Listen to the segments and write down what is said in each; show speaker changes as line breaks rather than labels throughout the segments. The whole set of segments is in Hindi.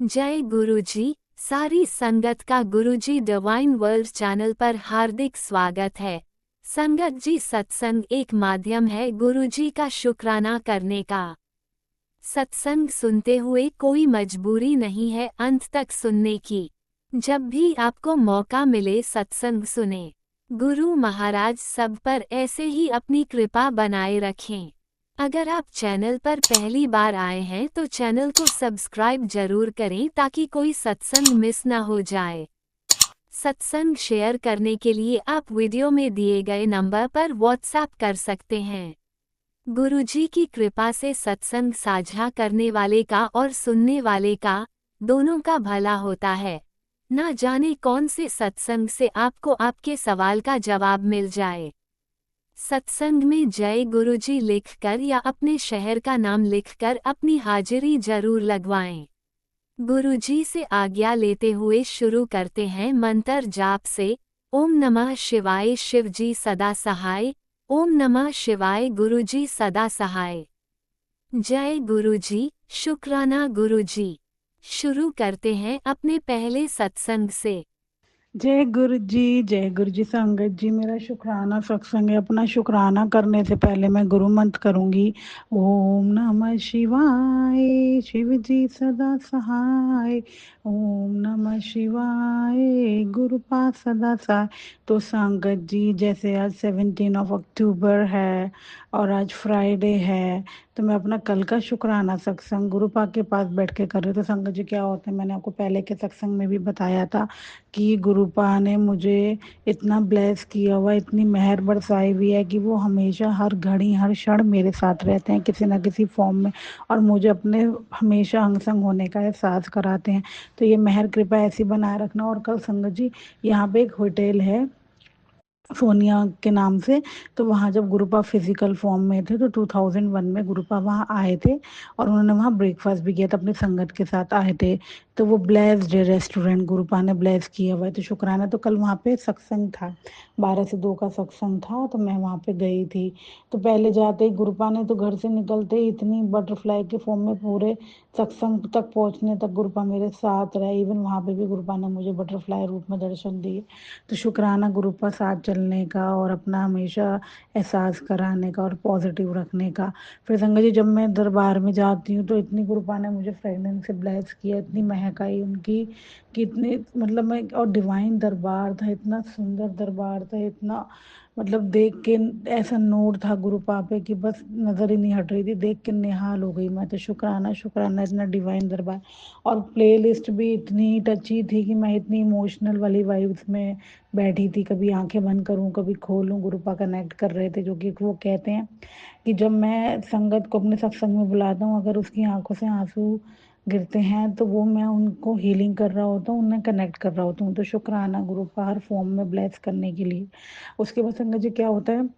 जय गुरुजी। सारी संगत का गुरुजी डिवाइन वर्ल्ड चैनल पर हार्दिक स्वागत है। संगत जी, सत्संग एक माध्यम है गुरुजी का शुक्राना करने का। सत्संग सुनते हुए कोई मजबूरी नहीं है अंत तक सुनने की। जब भी आपको मौका मिले सत्संग सुने। गुरु महाराज सब पर ऐसे ही अपनी कृपा बनाए रखें। अगर आप चैनल पर पहली बार आए हैं तो चैनल को सब्सक्राइब जरूर करें ताकि कोई सत्संग मिस ना हो जाए। सत्संग शेयर करने के लिए आप वीडियो में दिए गए नंबर पर व्हाट्सएप कर सकते हैं। गुरुजी की कृपा से सत्संग साझा करने वाले का और सुनने वाले का, दोनों का भला होता है। ना जाने कौन से सत्संग से आपको आपके सवाल का जवाब मिल जाए। सत्संग में जय गुरुजी लिखकर या अपने शहर का नाम लिखकर अपनी हाजिरी जरूर लगवाएं। गुरुजी से आज्ञा लेते हुए शुरू करते हैं मंत्र जाप से। ओम नमः शिवाय, शिवजी सदा सहाय। ओम नमः शिवाय, गुरुजी सदा सहाय। जय गुरुजी, शुक्राना गुरुजी। शुरू करते हैं अपने पहले सत्संग से।
जय गुरु जी संगत जी। मेरा शुक्राना सत्संग है। अपना शुक्राना करने से पहले मैं गुरु मंत्र करूंगी। ओम नमः शिवाय, शिव जी सदा सहाय। ओम नमः शिवाय, गुरु पास सदा सहाय। तो संगत जी, जैसे आज 17 अक्टूबर है और आज फ्राइडे है, तो मैं अपना कल का शुक्राना सत्संग गुरु पाक के पास बैठ के कर रही। तो संगत जी, क्या होता है, मैंने आपको पहले के सत्संग में भी बताया था कि गुरुपा ने मुझे इतना ब्लेस किया हुआ, इतनी मेहर बरसाई हुई है कि वो हमेशा हर घड़ी हर क्षण मेरे साथ रहते हैं किसी ना किसी फॉर्म में, और मुझे अपने हमेशा अंग संग होने का एहसास कराते हैं। तो ये मेहर कृपा ऐसी बनाए रखना। और कल संगत जी, यहाँ पे एक होटल है सोनिया के नाम से, तो वहाँ जब गुरुपा फिजिकल फॉर्म में थे तो 2001 में गुरुपा वहाँ आए थे और उन्होंने वहाँ ब्रेकफास्ट भी किया था, अपनी संगत के साथ आए थे। तो वो ब्लेस्ड रेस्टोरेंट गुरुपा ने ब्लेस किया हुआ है, तो शुक्राना। तो कल वहाँ पे सत्संग था, 12 से 2 का सत्संग था, तो मैं वहाँ पे गई थी। तो पहले जाते ही गुरुपा ने तो घर से निकलते ही इतनी बटरफ्लाई के फॉर्म में पूरे सत्संग तक पहुँचने तक गुरुपा मेरे साथ रहे। इवन वहाँ पे भी गुरुपा ने मुझे बटरफ्लाई रूप में दर्शन दिए। तो शुक्राना ग्रुप पर साथ चलने का और अपना हमेशा एहसास कराने का और पॉजिटिव रखने का। फिर संगत जी, जब मैं दरबार में जाती हूँ तो इतनी गुरुपा ने मुझे फ्रेगनेंस से ब्लेस किया, इतनी महक आई उनकी कि इतने मतलब मैं, और डिवाइन दरबार था, इतना सुंदर दरबार था, इतना मतलब देख के ऐसा नूर था गुरुपा पे कि बस नजर ही नहीं हट रही थी, देख के निहाल हो गई मैं। तो शुक्राना शुक्राना, इतना डिवाइन दरबार। और प्लेलिस्ट भी इतनी टची थी कि मैं इतनी इमोशनल वाली वाइब्स में बैठी थी, कभी आंखें बंद करूं कभी खोलूं, गुरुपा कनेक्ट कर रहे थे। जो कि वो कहते हैं कि जब मैं संगत को अपने सत्संग में बुलाता हूँ, अगर उसकी आंखों से आंसू गिरते हैं तो वो मैं उनको हीलिंग कर रहा होता हूँ, उन्हें कनेक्ट कर रहा होता हूँ। तो शुक्राना गुरुपा हर फॉर्म में ब्लेस करने के लिए। उसके बाद संगत जी, क्या होता है,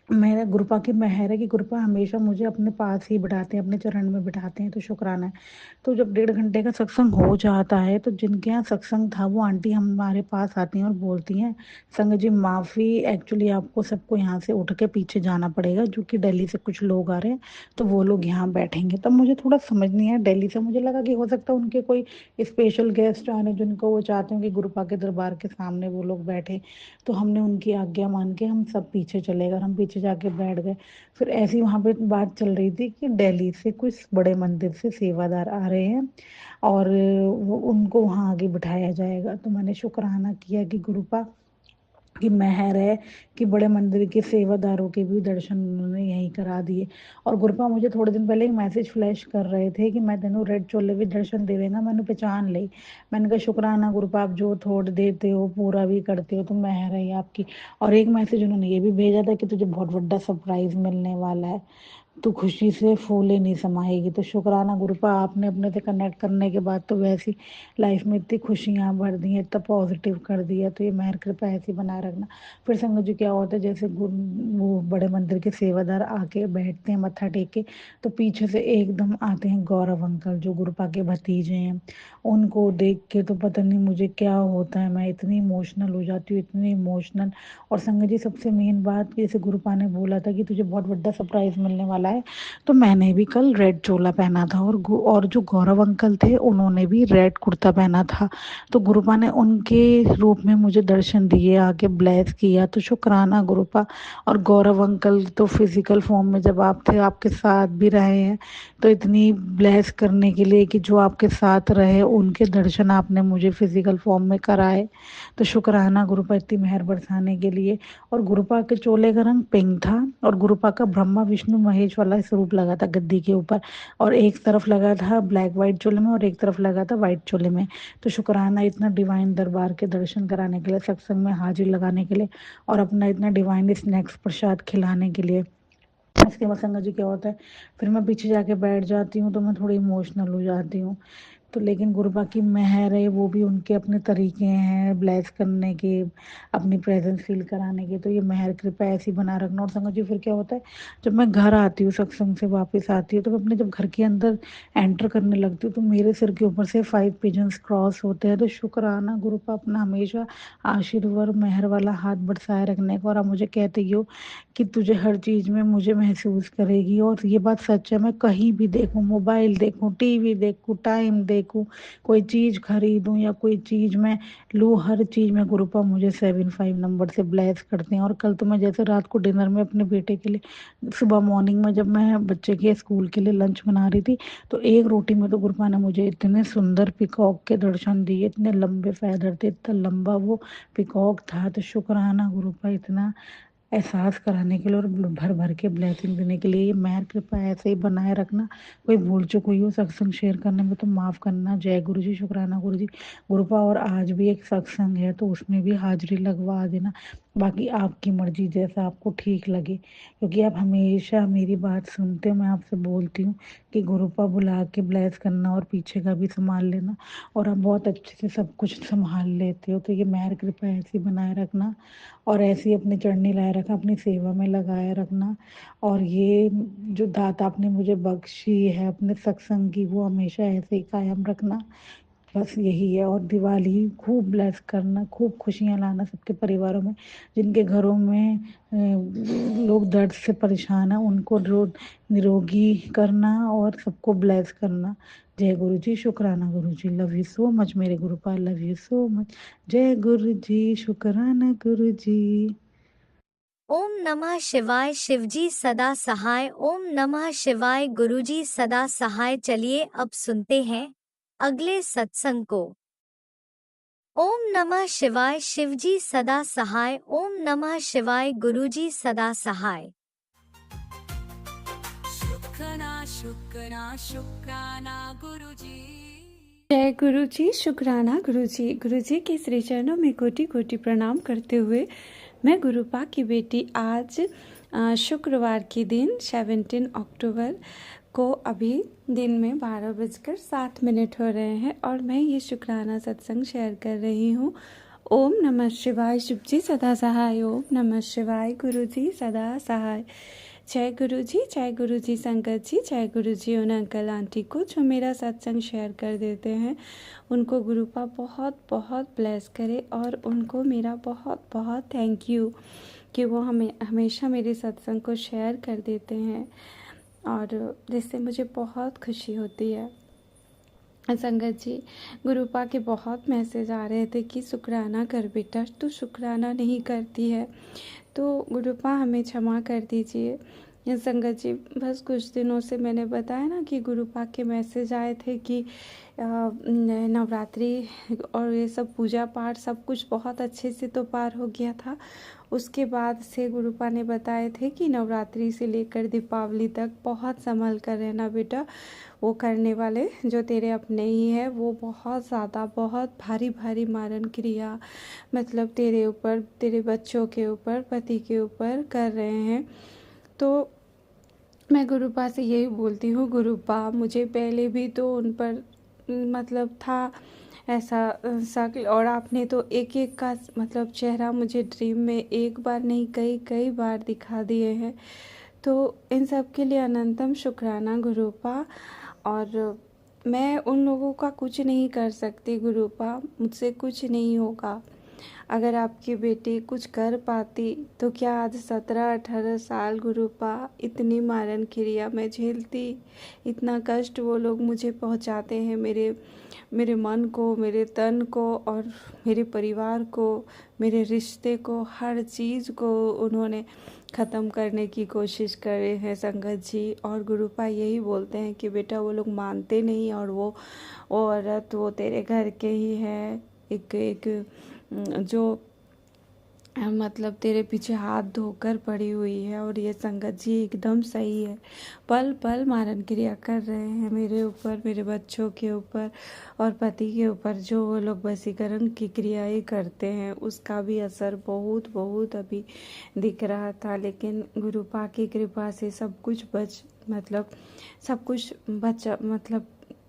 मेरा गुरुपा की मेहर है कि गुरुपा हमेशा मुझे अपने पास ही बिठाते हैं, अपने चरण में बिठाते हैं। तो शुक्राना है। तो जब 1.5 घंटे का सत्संग हो जाता है तो जिनके यहाँ सत्संग था वो आंटी हमारे पास आती हैं और बोलती हैं, संगत जी माफ़ी, एक्चुअली आपको सबको यहाँ से उठ के पीछे जाना पड़ेगा, जो कि दिल्ली से कुछ लोग आ रहे हैं, तो वो लोग यहाँ बैठेंगे। तब मुझे थोड़ा समझ नहीं आया, दिल्ली से मुझे लगा कि हो सकता है उनके कोई स्पेशल गेस्ट आ रहे हैं जिनको वो चाहते हैं कि गुरुपा के दरबार के सामने वो लोग बैठे। तो हमने उनकी आज्ञा मान के हम सब पीछे चले गए, हम पीछे जाके बैठ गए। फिर ऐसी वहाँ पे बात चल रही थी कि दिल्ली से कुछ बड़े मंदिर से सेवादार आ रहे हैं और वो उनको वहाँ आगे बिठाया जाएगा। तो मैंने शुक्राना किया कि गुरुपा की मेहर है कि बड़े मंदिर के सेवादारों के भी दर्शन उन्होंने यहीं करा दिए। और गुरुपा मुझे थोड़े दिन पहले एक मैसेज फ्लैश कर रहे थे कि मैं तेनों रेड चोले भी दर्शन देवेगा, मैंने पहचान ली। मैंने कहा शुक्राना गुरुपा, आप जो थोड़ देते हो पूरा भी करते हो, तो मेहर है आपकी। और एक मैसेज उन्होंने ये भी भेजा था कि तुझे बहुत बड़ा सरप्राइज मिलने वाला है, तो खुशी से फूले नहीं समाएगी। तो शुक्राना गुरुपा, आपने अपने से कनेक्ट करने के बाद तो वैसी लाइफ में इतनी खुशियाँ भर दी हैं, इतना पॉजिटिव कर दिया। तो ये मेहर कृपा ऐसी बनाए रखना। फिर संगत जी, क्या होता है, जैसे वो बड़े मंदिर के सेवादार आके बैठते हैं मत्था टेक के, तो पीछे से एकदम आते हैं गौरव अंकल, जो गुरुपा के भतीजे हैं। उनको देख के तो पता नहीं मुझे क्या होता है, मैं इतनी इमोशनल हो जाती हूँ, इतनी इमोशनल। और संगत जी, सबसे मेन बात कि जैसे गुरुपा ने बोला था कि तुझे बहुत बड़ा सरप्राइज मिलने वाला चोला है, तो मैंने भी कल रेड चोला पहना था और जो गौरव अंकल थे उन्होंने भी रेड कुर्ता पहना था। तो गुरुपा ने उनके रूप में मुझे दर्शन दिए, आके ब्लेस किया, तो शुक्राना गुरुपा। और गौरव अंकल तो फिजिकल फॉर्म में जब आप थे, आपके साथ भी रहे हैं, तो इतनी ब्लेस करने के लिए कि जो आपके साथ रहे उनके दर्शन आपने मुझे फिजिकल फॉर्म में कराए, तो शुक्राना गुरुपा इतनी मेहर बरसाने के लिए। और गुरुपा के चोले का रंग पिंक था, और गुरुपा का ब्रह्मा विष्णु महेश वाला स्वरूप लगा था गद्दी के ऊपर, और एक तरफ लगा था ब्लैक वाइट चोले में और एक तरफ लगा था वाइट चोले में। तो शुक्राना इतना डिवाइन दरबार के दर्शन कराने के लिए, सत्संग में हाजिर लगाने के लिए, और अपना इतना डिवाइन स्नैक्स प्रसाद खिलाने के लिए। इसके बाद संगत जी क्या होता है, फिर मैं पीछे जाके बैठ जाती हूँ तो मैं थोड़ी इमोशनल हो जाती हूँ। तो लेकिन गुरुपा की मेहर है, वो भी उनके अपने तरीके हैं ब्लेस करने के, अपनी प्रेजेंस फील कराने के। तो ये मेहर कृपा ऐसी बना रखना। और संगत जी फिर क्या होता है, जब मैं घर आती हूँ सत्संग से वापस आती हूँ, तो मैं अपने जब घर के अंदर एंटर करने लगती हूँ, तो मेरे सिर के ऊपर से 5 पिजन्स क्रॉस होते हैं। तो शुक्राना गुरुपा अपना हमेशा आशीर्वाद मेहर वाला हाथ बरसाए रखने का। और आप मुझे कहते ही हो कि तुझे हर चीज़ में मुझे महसूस करेगी, और ये बात सच है। मैं कहीं भी देखूँ, मोबाइल देखूँ, टीवी देखूँ, टाइम देखूँ, कोई चीज़ खरीदूँ या कोई चीज़ मैं लूँ, हर चीज़ में गुरुपा मुझे 75 नंबर से ब्लेस करते हैं। और कल तो मैं जैसे रात को डिनर में अपने बेटे के लिए, सुबह मॉर्निंग में जब मैं बच्चे के स्कूल के लिए लंच बना रही थी, तो एक रोटी में तो गुरुपा ने मुझे इतने सुंदर पिकॉक के दर्शन दिए, इतने लंबे फैदर थे, इतना लंबा वो पिकॉक था। तो शुक्राना गुरुपा इतना एहसास कराने के लिए और भर भर के ब्लेसिंग देने के लिए। ये मेहर कृपा ऐसे ही बनाए रखना। कोई भूल चूक हुई हो सत्संग शेयर करने में तो माफ़ करना। जय गुरु जी, शुक्राना गुरु जी। गुरुपा और आज भी एक सत्संग है तो उसमें भी हाजिरी लगवा देना। बाकी आपकी मर्जी, जैसा आपको ठीक लगे, क्योंकि आप हमेशा मेरी बात सुनते हो। मैं आपसे बोलती हूँ कि गुरुपा बुला के ब्लेस करना और पीछे का भी संभाल लेना, और आप बहुत अच्छे से सब कुछ संभाल लेते हो। तो ये मेहर कृपा ऐसी बनाए रखना, और ऐसे ही अपने चढ़नी लाए रखा, अपनी सेवा में लगाए रखना। और ये जो दात आपने मुझे बख्शी है अपने सत्संग की, वो हमेशा ऐसे ही कायम रखना। बस यही है। और दिवाली खूब ब्लेस करना, खूब खुशियाँ लाना सबके परिवारों में, जिनके घरों में लोग दर्द से परेशान हैं उनको निरोगी करना और सबको ब्लेस करना। जय गुरु जी, शुक्राना गुरु जी, लव यू सो मच मेरे Gurupal, love you so much. जय गुरु जी, शुक्राना गुरु जी।
ओम नमः शिवाय। शिवजी सदा सहाय। ओम नमः शिवाय। गुरुजी सदा सहाय। चलिए अब सुनते हैं अगले सत्संग को। ओम नमः शिवाय। शिवजी सदा सहाय। ओम नमः शिवाय। गुरुजी सदा सहाय।
शुक्राना शुक्राना शुक्राना गुरुजी।
जय गुरु जी, शुक्राना गुरु जी। गुरु जी के श्री चरणों में कोटि कोटि प्रणाम करते हुए मैं गुरुपा की बेटी आज शुक्रवार के दिन 17 अक्टूबर को अभी दिन में 12:07 हो रहे हैं और मैं ये शुक्राना सत्संग शेयर कर रही हूँ। ओम नमः शिवाय। शिव जी सदा सहाय। ओम नमः शिवाय। गुरु जी सदा सहाय। जय गुरु जी, जय गुरु जी संगत जी, जय गुरु जी उन अंकल आंटी को जो मेरा सत्संग शेयर कर देते हैं। उनको गुरुपा बहुत बहुत ब्लेस करे और उनको मेरा बहुत बहुत थैंक यू कि वो हमें हमेशा मेरे सत्संग को शेयर कर देते हैं और जिससे मुझे बहुत खुशी होती है। संगत जी, गुरुपा के बहुत मैसेज आ रहे थे कि शुक्राना कर बेटा, तू शुक्राना नहीं करती है, तो गुरुपा हमें क्षमा कर दीजिए। संगत जी, बस कुछ दिनों से मैंने बताया ना कि गुरुपा के मैसेज आए थे कि नवरात्रि और ये सब पूजा पाठ सब कुछ बहुत अच्छे से तो पार हो गया था। उसके बाद से गुरुपा ने बताए थे कि नवरात्रि से लेकर दीपावली तक बहुत संभल कर रहना बेटा, वो करने वाले जो तेरे अपने ही है वो बहुत ज़्यादा बहुत भारी भारी मारण क्रिया मतलब तेरे ऊपर, तेरे बच्चों के ऊपर, पति के ऊपर कर रहे हैं। तो मैं गुरुपा से यही बोलती हूँ, गुरुपा मुझे पहले भी तो उन पर मतलब था ऐसा शक, और आपने तो एक एक का मतलब चेहरा मुझे ड्रीम में एक बार नहीं कई बार दिखा दिए हैं। तो इन सब के लिए अनंतम शुक्राना गुरुपा। और मैं उन लोगों का कुछ नहीं कर सकती गुरुपा, मुझसे कुछ नहीं होगा। अगर आपकी बेटी कुछ कर पाती तो क्या आज 17-18 साल गुरुपा इतनी मारन क्रिया में झेलती। इतना कष्ट वो लोग मुझे पहुंचाते हैं, मेरे मन को, मेरे तन को और मेरे परिवार को, मेरे रिश्ते को, हर चीज़ को उन्होंने ख़त्म करने की कोशिश करे हैं संगत जी। और गुरुपा यही बोलते हैं कि बेटा वो लोग मानते नहीं, और वो औरत वो तेरे घर के ही है, एक जो मतलब तेरे पीछे हाथ धोकर पड़ी हुई है। और ये संगत जी एकदम सही है, पल पल मारन क्रिया कर रहे हैं मेरे ऊपर, मेरे बच्चों के ऊपर और पति के ऊपर। जो वो लोग वशीकरण की क्रियाएं करते हैं उसका भी असर बहुत बहुत अभी दिख रहा था, लेकिन गुरुपा की कृपा से सब कुछ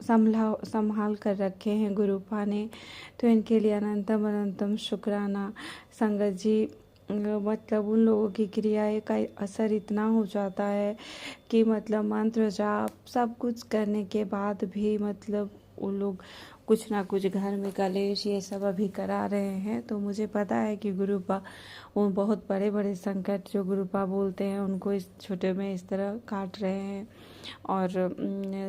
संभाल कर रखे हैं गुरुपा ने। तो इनके लिए अनंतम अनंतम शुक्राना संगत जी। मतलब उन लोगों की क्रियाएं का असर इतना हो जाता है कि मतलब मंत्र जाप सब कुछ करने के बाद भी मतलब उन लोग कुछ ना कुछ घर में कलेश ये सब अभी करा रहे हैं। तो मुझे पता है कि गुरुपा वो बहुत बड़े बड़े संकट जो गुरुपा बोलते हैं उनको इस छोटे में इस तरह काट रहे हैं। और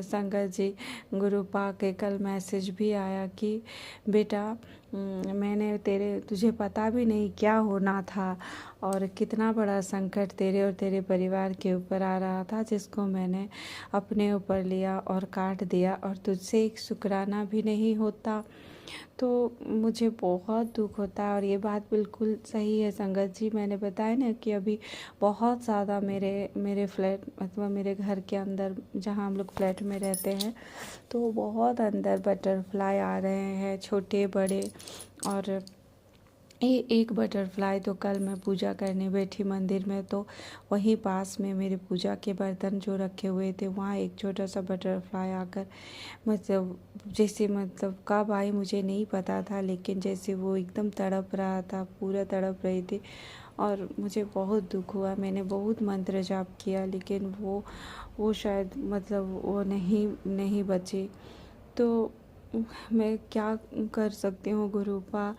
संगत जी, गुरुपा के कल मैसेज भी आया कि बेटा मैंने तुझे पता भी नहीं क्या होना था और कितना बड़ा संकट तेरे और तेरे परिवार के ऊपर आ रहा था, जिसको मैंने अपने ऊपर लिया और काट दिया, और तुझसे एक शुक्राना भी नहीं होता। तो मुझे बहुत दुख होता है। और ये बात बिल्कुल सही है संगत जी, मैंने बताया ना कि अभी बहुत ज़्यादा मेरे फ्लैट मतलब मेरे घर के अंदर जहाँ हम लोग फ्लैट में रहते हैं तो बहुत अंदर बटरफ्लाई आ रहे हैं, छोटे बड़े। और एक बटरफ्लाई तो कल मैं पूजा करने बैठी मंदिर में, तो वहीं पास में मेरे पूजा के बर्तन जो रखे हुए थे वहाँ एक छोटा सा बटरफ्लाई आकर मतलब कब आई मुझे नहीं पता था, लेकिन जैसे वो एकदम तड़प रहा था, पूरा तड़प रही थी और मुझे बहुत दुख हुआ। मैंने बहुत मंत्र जाप किया लेकिन वो शायद मतलब वो नहीं बची। तो मैं क्या कर सकती हूँ गुरुपा,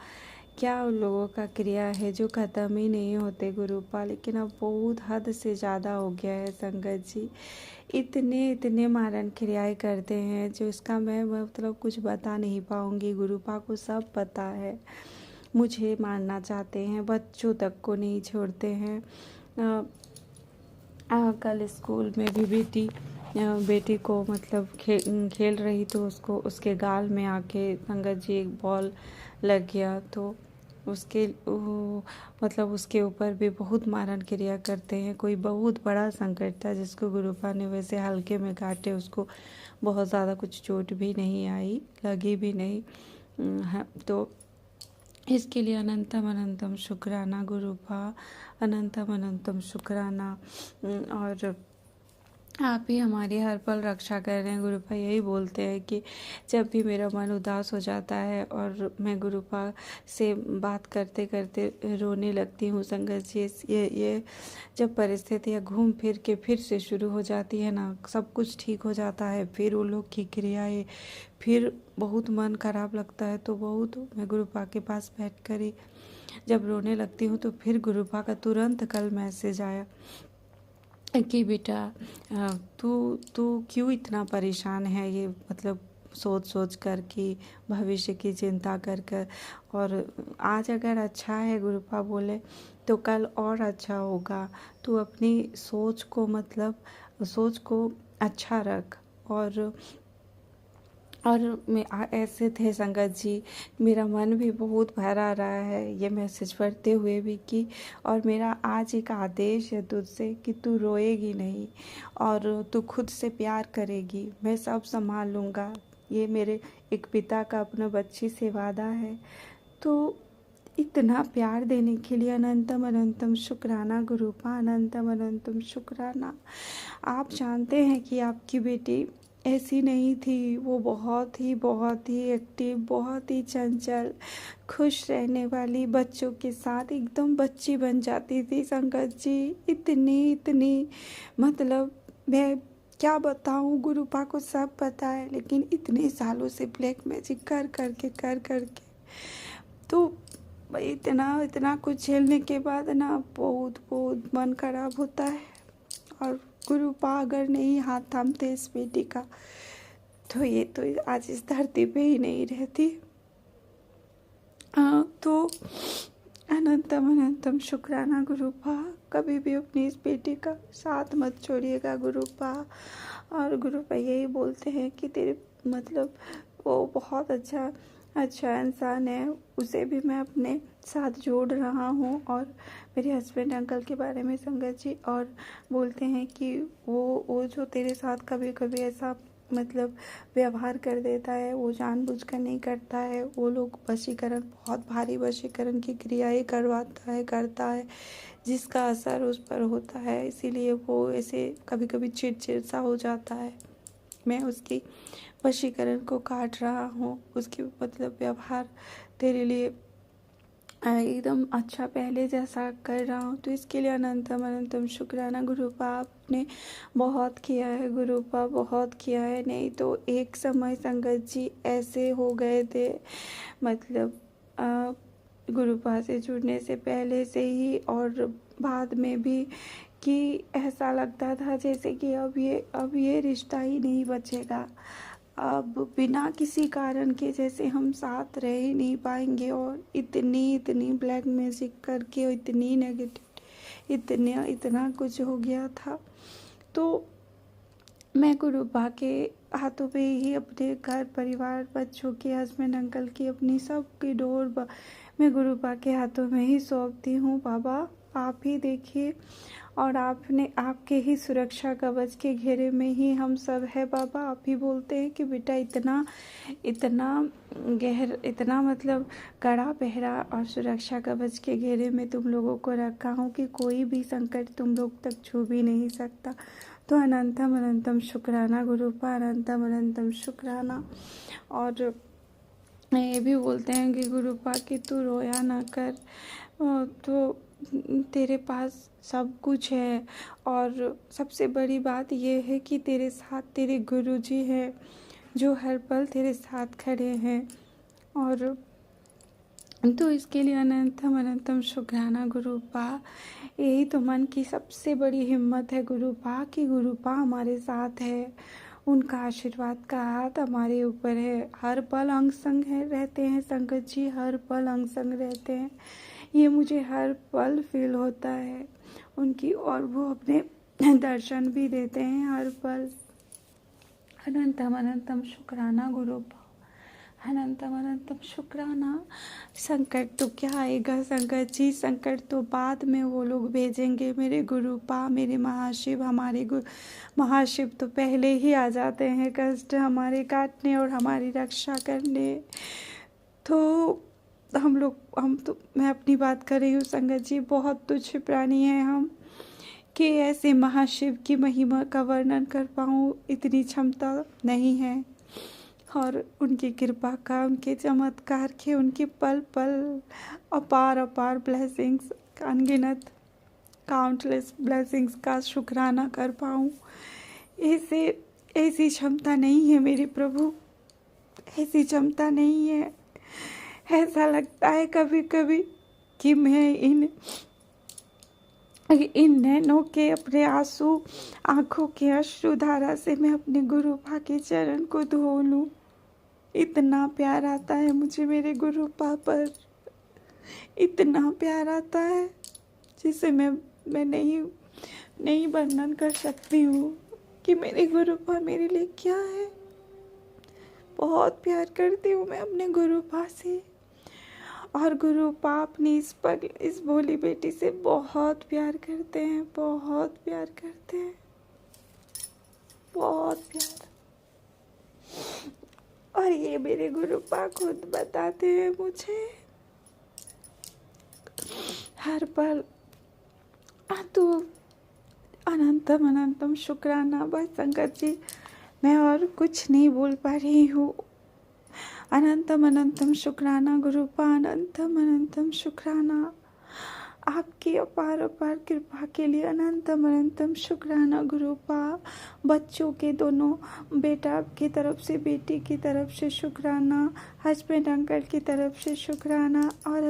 क्या उन लोगों का क्रिया है जो ख़त्म ही नहीं होते गुरुपा। लेकिन अब बहुत हद से ज़्यादा हो गया है संगत जी, इतने मारन क्रियाएं करते हैं जो इसका मैं मतलब कुछ बता नहीं पाऊँगी। गुरुपा को सब पता है, मुझे मारना चाहते हैं, बच्चों तक को नहीं छोड़ते हैं। कल स्कूल में भी बेटी को मतलब खेल रही तो उसके गाल में आके संगत जी एक बॉल लग गया, तो उसके ऊपर भी बहुत मारन क्रिया करते हैं। कोई बहुत बड़ा संकट था जिसको गुरुपा ने वैसे हल्के में काटे, उसको बहुत ज़्यादा कुछ चोट भी नहीं आई, लगी भी नहीं। तो इसके लिए अनंतम अनंतम शुक्राना गुरुपा, अनंतम अनंतम शुक्राना। और आप ही हमारी हर पल रक्षा कर रहे हैं। गुरुपा यही बोलते हैं कि जब भी मेरा मन उदास हो जाता है और मैं गुरुपा से बात करते करते रोने लगती हूँ संगत जी, ये जब परिस्थितियाँ घूम फिर के फिर से शुरू हो जाती है ना, सब कुछ ठीक हो जाता है, फिर उन लोग की क्रियाएँ, फिर बहुत मन खराब लगता है। तो मैं गुरुपा के पास बैठ कर ही जब रोने लगती हूँ तो फिर गुरुपा का तुरंत कल मैसेज आया कि बेटा तू क्यों इतना परेशान है, ये मतलब सोच कर कि भविष्य की चिंता कर। और आज अगर अच्छा है गुरुपा बोले तो कल और अच्छा होगा। तू अपनी सोच को अच्छा रख। और मैं ऐसे थे संगत जी, मेरा मन भी बहुत भरा रहा है ये मैसेज पढ़ते हुए भी कि और मेरा आज एक आदेश है तुझसे कि तू रोएगी नहीं और तू खुद से प्यार करेगी, मैं सब संभाल लूँगा। ये मेरे एक पिता का अपने बच्ची से वादा है। तो इतना प्यार देने के लिए अनंतम अनंतम शुक्राना गुरुपा, अनंतम अनंतम शुक्राना। आप जानते हैं कि आपकी बेटी ऐसी नहीं थी, वो बहुत ही एक्टिव, बहुत ही चंचल, खुश रहने वाली, बच्चों के साथ एकदम बच्ची बन जाती थी संगत जी। इतनी मतलब मैं क्या बताऊँ, गुरुपा को सब पता है, लेकिन इतने सालों से ब्लैक मैजिक कर करके तो इतना इतना कुछ झेलने के बाद ना बहुत बहुत मन खराब होता है। और गुरुपा अगर नहीं हाथ थामते इस बेटी का तो ये तो आज इस धरती पे ही नहीं रहती। तो अनंतम अनंतम शुक्राना गुरुपा, कभी भी अपनी इस बेटी का साथ मत छोड़िएगा गुरुपा। और गुरुपा यही बोलते हैं कि तेरे मतलब वो बहुत अच्छा इंसान है, उसे भी मैं अपने साथ जोड़ रहा हूँ। और मेरे हस्बैंड अंकल के बारे में संगत जी और बोलते हैं कि वो जो तेरे साथ कभी कभी ऐसा मतलब व्यवहार कर देता है, वो जानबूझकर नहीं करता है। वो लोग वशीकरण, बहुत भारी वशीकरण की क्रियाएं करता है जिसका असर उस पर होता है, इसीलिए वो ऐसे कभी कभी चिड़चिड़ सा हो जाता है। मैं उसकी वशीकरण को काट रहा हूँ, उसकी मतलब व्यवहार तेरे लिए एकदम अच्छा पहले जैसा कर रहा हूँ। तो इसके लिए अनंतम अनंतम शुक्राना गुरुपा, आपने बहुत किया है गुरुपा, बहुत किया है। नहीं तो एक समय संगत जी ऐसे हो गए थे मतलब गुरुपा से जुड़ने से पहले से ही और बाद में भी कि ऐसा लगता था जैसे कि अब ये रिश्ता ही नहीं बचेगा, अब बिना किसी कारण के जैसे हम साथ रह ही नहीं पाएंगे। और इतनी ब्लैक मैजिक करके और इतनी नेगेटिव इतना कुछ हो गया था। तो मैं गुरुपा के हाथों पे ही अपने घर परिवार, बच्चों के, हस्बैंड अंकल की, अपनी सब की डोर मैं गुरुपा के हाथों में ही सौंपती हूँ। बाबा आप ही देखिए, और आपके ही सुरक्षा कवच के घेरे में ही हम सब है बाबा। आप ही बोलते हैं कि बेटा इतना मतलब कड़ा पहरा और सुरक्षा कवच के घेरे में तुम लोगों को रखा हूँ कि कोई भी संकट तुम लोग तक छू भी नहीं सकता। तो अनंतम अनंतम शुक्राना गुरुपा, अनंतम अनंतम शुक्राना। और ये भी बोलते हैं कि गुरुपा कि तू रोया ना कर, तो तेरे पास सब कुछ है। और सबसे बड़ी बात ये है कि तेरे साथ तेरे गुरुजी हैं जो हर पल तेरे साथ खड़े हैं। और तो इसके लिए अनंतम अनंतम शुक्राना गुरुपा। यही तो मन की सबसे बड़ी हिम्मत है गुरुपा कि गुरुपा हमारे साथ है, उनका आशीर्वाद का हाथ हमारे ऊपर है, हर पल अंग संग रहते हैं संगत जी, हर पल अंग संग रहते हैं। ये मुझे हर पल फील होता है उनकी, और वो अपने दर्शन भी देते हैं हर पल। अनंतम अनंतम शुक्राना गुरुपा, अनंतम अनंतम शुक्राना। संकट तो क्या आएगा संकट जी, संकट तो बाद में वो लोग भेजेंगे मेरे गुरुपा, मेरे महाशिव, हमारे महाशिव तो पहले ही आ जाते हैं कष्ट हमारे काटने और हमारी रक्षा करने। तो मैं अपनी बात कर रही हूँ संगत जी, बहुत तुच्छ प्राणी हैं हम कि ऐसे महाशिव की महिमा का वर्णन कर पाऊँ, इतनी क्षमता नहीं है। और उनकी कृपा का, उनके चमत्कार के, उनके पल पल अपार ब्लेसिंग्स, अनगिनत काउंटलेस ब्लेसिंग्स का शुक्राना कर पाऊँ, ऐसी क्षमता नहीं है मेरे प्रभु, ऐसी क्षमता नहीं है। ऐसा लगता है कभी कभी कि मैं इन नैनों के अपने आंसू, आंखों के अश्रुधारा से मैं अपने गुरुपा के चरण को धो लूं। इतना प्यार आता है मुझे मेरे गुरुपा पर, इतना प्यार आता है जिसे मैं नहीं वर्णन कर सकती हूँ कि मेरे गुरुपा मेरे लिए क्या है। बहुत प्यार करती हूँ मैं अपने गुरुपा से, और गुरुपा अपनी इस भोली बेटी से बहुत प्यार करते हैं, बहुत प्यार करते हैं, बहुत प्यार। और ये मेरे गुरुपा खुद बताते हैं मुझे हर पल। तो अनंतम अनंतम शुक्राना बस संगत जी, मैं और कुछ नहीं बोल पा रही हूँ। अनंतम अनंतम शुक्राना गुरुपा, अनंतम अनंतम शुक्राना। आपकी अपार अपार कृपा के लिए अनंतम अनंतम शुक्राना गुरुपा। बच्चों के दोनों, बेटा की तरफ से, बेटी की तरफ से शुक्राना, हस्बैंड अंकल की तरफ से शुक्राना, और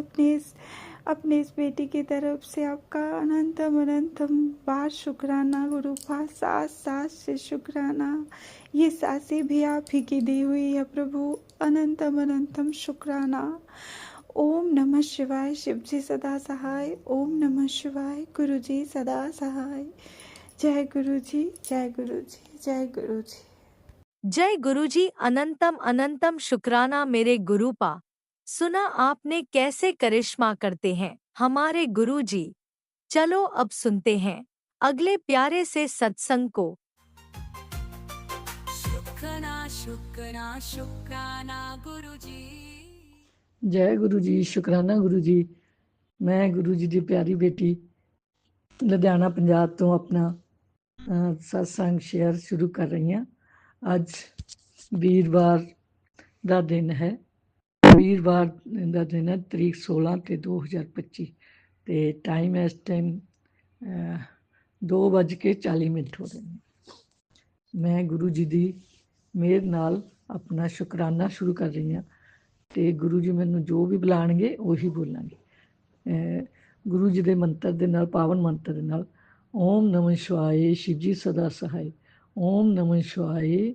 अपने इस बेटी की तरफ से आपका अनंतम अनंतम बार शुक्राना गुरुपा। सास से शुक्राना, ये सासें भी आप ही की दी हुई है प्रभु, अनंतम अनंतम शुक्राना। ओम नमः शिवाय, शिव जी सदा सहाय। ओम नमः शिवाय, गुरु जी सदा सहाय। जय गुरु जी, जय गुरु जी, जय गुरु जी।
जय गुरुजी, अनंतम अनंतम शुक्राना मेरे गुरुपा। सुना आपने कैसे करिश्मा करते हैं हमारे गुरुजी। चलो अब सुनते हैं अगले प्यारे से सत्संग को।
शुक्राना शुक्राना शुक्राना गुरु जी।
जय गुरु जी, शुकराना गुरु जी। मैं गुरु जी ਦੀ ਪਿਆਰੀ ਬੇਟੀ ਲੁਧਿਆਣਾ ਪੰਜਾਬ ਤੋਂ ਆਪਣਾ ਸਤਸੰਗ ਸ਼ੇਅਰ ਸ਼ੁਰੂ ਕਰ ਰਹੀ ਹਾਂ। ਅੱਜ ਵੀਰਵਾਰ ਦਾ ਦਿਨ ਹੈ। ਵੀਰਵਾਰ ਦਾ ਦਿਨ ਹੈ, ਤਰੀਕ 16 ਤੇ 2025 ਤੇ ਟਾਈਮ ਇਸ ਟਾਈਮ 2:40 ਹੋ ਰਹੇ ਨੇ। ਮੈਂ ਗੁਰੂ ਜੀ ਦੀ ਮਿਹਰ ਨਾਲ ਆਪਣਾ ਸ਼ੁਕਰਾਨਾ ਸ਼ੁਰੂ ਕਰ ਰਹੀ ਹਾਂ ਤੇ ਗੁਰੂ ਜੀ ਮੈਨੂੰ ਜੋ ਵੀ ਬੁਲਾਣਗੇ ਉਹੀ ਬੋਲਾਂਗੇ। ਗੁਰੂ ਜੀ ਦੇ ਮੰਤਰ ਦੇ ਨਾਲ, ਪਾਵਨ ਮੰਤਰ ਦੇ ਨਾਲ, ਓਮ ਨਮः ਸ਼ਿਵਾਏ, ਸ਼ਿਵ ਜੀ ਸਦਾ ਸਹਾਇ। ਓਮ ਨਮः ਸ਼ਿਵਾਏ,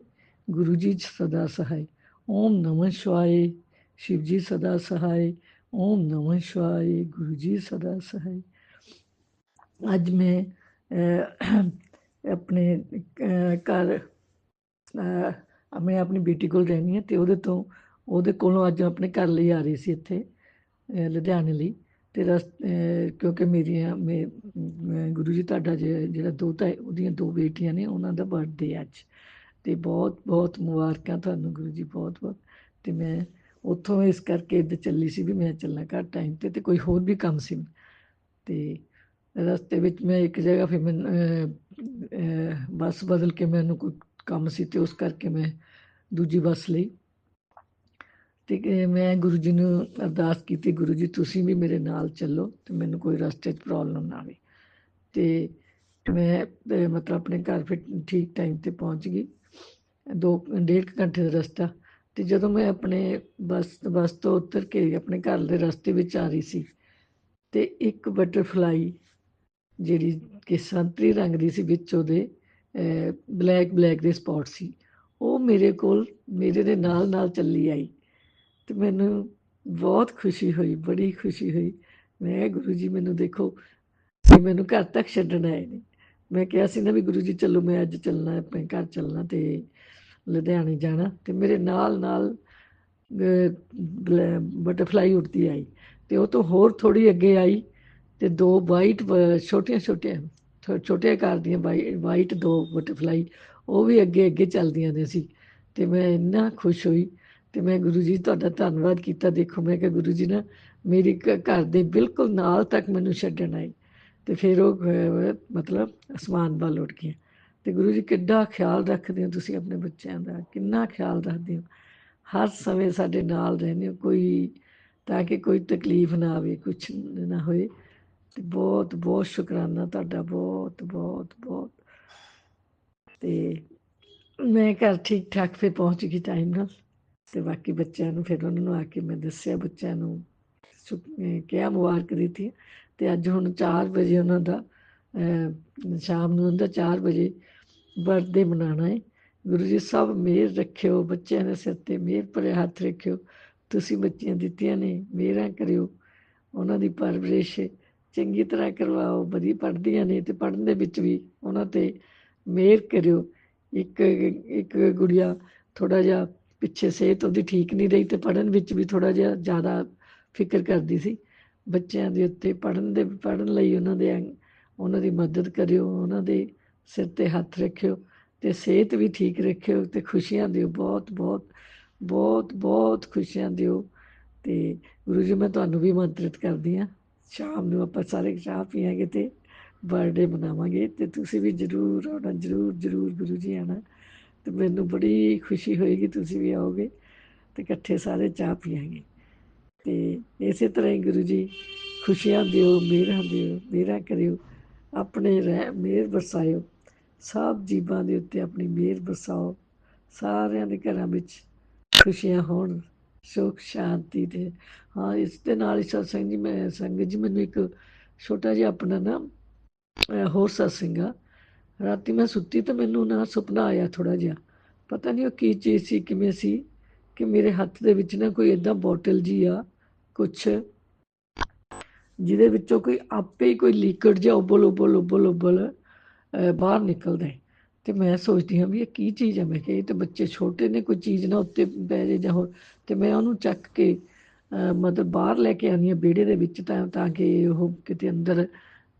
ਗੁਰੂ ਜੀ ਸਦਾ ਸਹਾਇ। ਓਮ ਨਮः ਸ਼ਿਵਾਏ, ਸ਼ਿਵ ਜੀ ਸਦਾ ਸਹਾਇ। ਓਮ ਨਮः ਸ਼ਿਵਾਏ, ਗੁਰੂ ਜੀ ਸਦਾ ਸਹਾਇ। ਅੱਜ ਮੈਂ ਆਪਣੇ ਘਰ ਮੈਂ ਆਪਣੀ ਬੇਟੀ ਕੋਲ ਰਹਿੰਦੀ ਹਾਂ ਅਤੇ ਉਹਦੇ ਕੋਲੋਂ ਅੱਜ ਆਪਣੇ ਘਰ ਲਈ ਆ ਰਹੀ ਸੀ ਇੱਥੇ ਲੁਧਿਆਣੇ ਲਈ। ਅਤੇ ਕਿਉਂਕਿ ਗੁਰੂ ਜੀ ਤੁਹਾਡਾ ਜਿਹੜਾ ਦੋਹਤਾ ਹੈ, ਉਹਦੀਆਂ 2 ਬੇਟੀਆਂ ਨੇ, ਉਹਨਾਂ ਦਾ ਬਰਥਡੇ ਅੱਜ। ਅਤੇ ਬਹੁਤ ਬਹੁਤ ਮੁਬਾਰਕਾਂ ਤੁਹਾਨੂੰ ਗੁਰੂ ਜੀ, ਬਹੁਤ ਬਹੁਤ। ਅਤੇ ਮੈਂ ਉੱਥੋਂ ਇਸ ਕਰਕੇ ਇੱਧਰ ਚੱਲੀ ਸੀ ਵੀ ਮੈਂ ਚੱਲਾਂ ਘਰ ਟਾਈਮ 'ਤੇ, ਅਤੇ ਕੋਈ ਹੋਰ ਵੀ ਕੰਮ ਸੀ। ਅਤੇ ਰਸਤੇ ਵਿੱਚ ਮੈਂ ਇੱਕ ਜਗ੍ਹਾ ਫਿਰ ਬੱਸ ਬਦਲ ਕੇ, ਮੈਨੂੰ ਕੋਈ ਕੰਮ ਸੀ ਅਤੇ ਉਸ ਕਰਕੇ ਮੈਂ ਦੂਜੀ ਬੱਸ ਲਈ। ਅਤੇ ਮੈਂ ਗੁਰੂ ਜੀ ਨੂੰ ਅਰਦਾਸ ਕੀਤੀ, ਗੁਰੂ ਜੀ ਤੁਸੀਂ ਵੀ ਮੇਰੇ ਨਾਲ ਚੱਲੋ ਅਤੇ ਮੈਨੂੰ ਕੋਈ ਰਸਤੇ 'ਚ ਪ੍ਰੋਬਲਮ ਨਾ ਆਵੇ। ਅਤੇ ਮੈਂ ਮਤਲਬ ਆਪਣੇ ਘਰ ਫਿਰ ਠੀਕ ਟਾਈਮ 'ਤੇ ਪਹੁੰਚ ਗਈ। 1.5 ਘੰਟੇ ਦਾ ਰਸਤਾ। ਅਤੇ ਜਦੋਂ ਮੈਂ ਆਪਣੇ ਬੱਸ ਤੋਂ ਉਤਰ ਕੇ ਆਪਣੇ ਘਰ ਦੇ ਰਸਤੇ ਵਿੱਚ ਆ ਰਹੀ ਸੀ, ਅਤੇ ਇੱਕ ਬਟਰਫਲਾਈ ਜਿਹੜੀ ਕਿ ਸੰਤਰੀ ਰੰਗ ਦੀ ਸੀ, ਵਿੱਚ ਉਹਦੇ ਬਲੈਕ ਦੇ ਸਪੋਟ ਸੀ, ਉਹ ਮੇਰੇ ਦੇ ਨਾਲ ਚੱਲੀ ਆਈ। ਅਤੇ ਮੈਨੂੰ ਬਹੁਤ ਖੁਸ਼ੀ ਹੋਈ, ਬੜੀ ਖੁਸ਼ੀ ਹੋਈ। ਮੈਂ ਗੁਰੂ ਜੀ ਮੈਨੂੰ ਦੇਖੋ, ਮੈਨੂੰ ਘਰ ਤੱਕ ਛੱਡਣ ਆਏ ਨੇ। ਮੈਂ ਕਿਹਾ ਸੀ ਨਾ ਵੀ ਗੁਰੂ ਜੀ ਚਲੋ, ਮੈਂ ਅੱਜ ਚੱਲਣਾ, ਆਪਣੇ ਘਰ ਚੱਲਣਾ ਅਤੇ ਲੁਧਿਆਣੇ ਜਾਣਾ। ਅਤੇ ਮੇਰੇ ਨਾਲ ਬਟਰਫਲਾਈ ਉੱਡਦੀ ਆਈ, ਅਤੇ ਉਹ ਤੋਂ ਹੋਰ ਥੋੜ੍ਹੀ ਅੱਗੇ ਆਈ ਅਤੇ 2 ਵਾਈਟ ਛੋਟੇ ਆਕਾਰ ਦੀਆਂ ਵਾਈਟ 2 ਬਟਰਫਲਾਈ, ਉਹ ਵੀ ਅੱਗੇ ਚੱਲਦੀਆਂ ਨੇ ਸੀ। ਅਤੇ ਮੈਂ ਇੰਨਾ ਖੁਸ਼ ਹੋਈ ਅਤੇ ਮੈਂ ਗੁਰੂ ਜੀ ਤੁਹਾਡਾ ਧੰਨਵਾਦ ਕੀਤਾ। ਦੇਖੋ, ਮੈਂ ਕਿਹਾ ਗੁਰੂ ਜੀ ਨਾ ਮੇਰੀ ਘਰ ਦੇ ਬਿਲਕੁਲ ਨਾਲ ਤੱਕ ਮੈਨੂੰ ਛੱਡਣ ਆਏ, ਅਤੇ ਫਿਰ ਉਹ ਮਤਲਬ ਅਸਮਾਨ ਵੱਲ ਉੱਡ ਗਈਆਂ। ਅਤੇ ਗੁਰੂ ਜੀ ਕਿੱਡਾ ਖਿਆਲ ਰੱਖਦੇ ਹੋ ਤੁਸੀਂ ਆਪਣੇ ਬੱਚਿਆਂ ਦਾ, ਕਿੰਨਾ ਖਿਆਲ ਰੱਖਦੇ ਹੋ, ਹਰ ਸਮੇਂ ਸਾਡੇ ਨਾਲ ਰਹਿੰਦੇ ਹੋ, ਤਾਂ ਕਿ ਕੋਈ ਤਕਲੀਫ ਨਾ ਆਵੇ, ਕੁਛ ਨਾ ਹੋਏ। ਅਤੇ ਬਹੁਤ ਬਹੁਤ ਸ਼ੁਕਰਾਨਾ ਤੁਹਾਡਾ, ਬਹੁਤ ਬਹੁਤ ਬਹੁਤ। ਅਤੇ ਮੈਂ ਘਰ ਠੀਕ ਠਾਕ ਫਿਰ ਪਹੁੰਚ ਗਈ ਟਾਈਮ ਨਾਲ। ਅਤੇ ਬਾਕੀ ਬੱਚਿਆਂ ਨੂੰ ਫਿਰ ਉਹਨਾਂ ਨੂੰ ਆ ਕੇ ਮੈਂ ਦੱਸਿਆ, ਬੱਚਿਆਂ ਨੂੰ ਕਿਹਾ, ਮੁਬਾਰਕ ਦਿੱਤੀ। ਅਤੇ ਅੱਜ ਹੁਣ 4 ਵਜੇ ਉਹਨਾਂ ਦਾ ਸ਼ਾਮ ਨੂੰ ਉਹਦਾ 4 ਵਜੇ ਬਰਥਡੇ ਮਨਾਉਣਾ ਹੈ। ਗੁਰੂ ਜੀ ਸਭ ਮਿਹਰ ਰੱਖਿਓ, ਬੱਚਿਆਂ ਦੇ ਸਿਰ 'ਤੇ ਮਿਹਰ ਭਰਿਆ ਹੱਥ ਰੱਖਿਓ। ਤੁਸੀਂ ਬੱਚੀਆਂ ਦਿੱਤੀਆਂ ਨੇ, ਮਿਹਰਾਂ ਕਰਿਓ, ਉਹਨਾਂ ਦੀ ਪਰਵਰਿਸ਼ ਚੰਗੀ ਤਰ੍ਹਾਂ ਕਰਵਾਓ। ਵਧੀਆ ਪੜ੍ਹਦੀਆਂ ਨੇ ਅਤੇ ਪੜ੍ਹਨ ਦੇ ਵਿੱਚ ਵੀ ਉਹਨਾਂ 'ਤੇ ਮਿਹਰ ਕਰਿਓ। ਇੱਕ ਗੁੜੀਆ ਥੋੜ੍ਹਾ ਜਿਹਾ ਪਿੱਛੇ ਸਿਹਤ ਉਹਦੀ ਠੀਕ ਨਹੀਂ ਰਹੀ ਅਤੇ ਪੜ੍ਹਨ ਵਿੱਚ ਵੀ ਥੋੜ੍ਹਾ ਜਿਹਾ ਜ਼ਿਆਦਾ ਫਿਕਰ ਕਰਦੀ ਸੀ। ਬੱਚਿਆਂ ਦੇ ਉੱਤੇ ਪੜ੍ਹਨ ਲਈ ਉਹਨਾਂ ਦੀ ਮਦਦ ਕਰਿਓ, ਉਹਨਾਂ ਦੇ ਸਿਰ 'ਤੇ ਹੱਥ ਰੱਖਿਓ ਅਤੇ ਸਿਹਤ ਵੀ ਠੀਕ ਰੱਖਿਓ ਅਤੇ ਖੁਸ਼ੀਆਂ ਦਿਓ, ਬਹੁਤ ਬਹੁਤ ਬਹੁਤ ਬਹੁਤ ਖੁਸ਼ੀਆਂ ਦਿਓ। ਅਤੇ ਗੁਰੂ ਜੀ ਮੈਂ ਤੁਹਾਨੂੰ ਵੀ ਆਮੰਤਰਿਤ ਕਰਦੀ ਹਾਂ, ਸ਼ਾਮ ਨੂੰ ਆਪਾਂ ਸਾਰੇ ਚਾਹ ਪੀਆਂਗੇ ਅਤੇ ਬਰਥਡੇ ਮਨਾਵਾਂਗੇ, ਅਤੇ ਤੁਸੀਂ ਵੀ ਜ਼ਰੂਰ ਆਉਣਾ, ਜ਼ਰੂਰ ਗੁਰੂ ਜੀ ਆਉਣਾ। ਅਤੇ ਮੈਨੂੰ ਬੜੀ ਖੁਸ਼ੀ ਹੋਏਗੀ, ਤੁਸੀਂ ਵੀ ਆਓਗੇ ਅਤੇ ਇਕੱਠੇ ਸਾਰੇ ਚਾਹ ਪੀਆਂਗੇ। ਅਤੇ ਇਸੇ ਤਰ੍ਹਾਂ ਹੀ ਗੁਰੂ ਜੀ ਖੁਸ਼ੀਆਂ ਦਿਓ, ਮਿਹਰਾਂ ਕਰਿਓ, ਆਪਣੇ ਮਿਹਰ ਵਰਸਾਇਓ, ਸਭ ਜੀਵਾਂ ਦੇ ਉੱਤੇ ਆਪਣੀ ਮਿਹਰ ਵਰਸਾਓ, ਸਾਰਿਆਂ ਦੇ ਘਰਾਂ ਵਿੱਚ ਖੁਸ਼ੀਆਂ ਹੋਣ, ਸੁੱਖ ਸ਼ਾਂਤੀ ਦੇ। ਹਾਂ, ਇਸ ਦੇ ਨਾਲ ਹੀ ਸਤਸੰਗ ਜੀ, ਸੰਗਤ ਜੀ ਮੈਨੂੰ ਇੱਕ ਛੋਟਾ ਜਿਹਾ ਆਪਣਾ ਨਾ ਹੋਰ ਸਤਸੰਗ ਆ। ਰਾਤੀ ਮੈਂ ਸੁੱਤੀ ਤਾਂ ਮੈਨੂੰ ਨਾ ਸੁਪਨਾ ਆਇਆ ਥੋੜਾ ਜਿਹਾ, ਪਤਾ ਨਹੀਂ ਉਹ ਕੀ ਚੀਜ਼ ਸੀ, ਕਿਵੇਂ ਸੀ, ਕਿ ਮੇਰੇ ਹੱਥ ਦੇ ਵਿੱਚ ਨਾ ਕੋਈ ਏਦਾਂ ਬੋਟਲ ਜੀ ਆ ਕੁਛ, ਜਿਹਦੇ ਵਿੱਚੋਂ ਕੋਈ ਆਪੇ ਹੀ ਕੋਈ ਲਿਕਵਿਡ ਜਿਹਾ ਉਬਲ ਬਾਹਰ ਨਿਕਲਦਾ ਹੈ। ਤੇ ਮੈਂ ਸੋਚਦੀ ਹਾਂ ਵੀ ਇਹ ਕੀ ਚੀਜ਼ ਹੈ। ਮੈਂ ਕਿਹਾ ਇਹ ਤਾਂ ਬੱਚੇ ਛੋਟੇ ਨੇ, ਕੋਈ ਚੀਜ਼ ਨਾ ਉੱਤੇ ਪੈ ਜੇ ਜਾਂ ਹੋਰ। ਤੇ ਮੈਂ ਉਹਨੂੰ ਚੱਕ ਕੇ ਮਤਲਬ ਬਾਹਰ ਲੈ ਕੇ ਆਉਂਦੀ ਹਾਂ ਵਿਹੜੇ ਦੇ ਵਿੱਚ, ਤਾਂ ਕਿ ਉਹ ਕਿਤੇ ਅੰਦਰ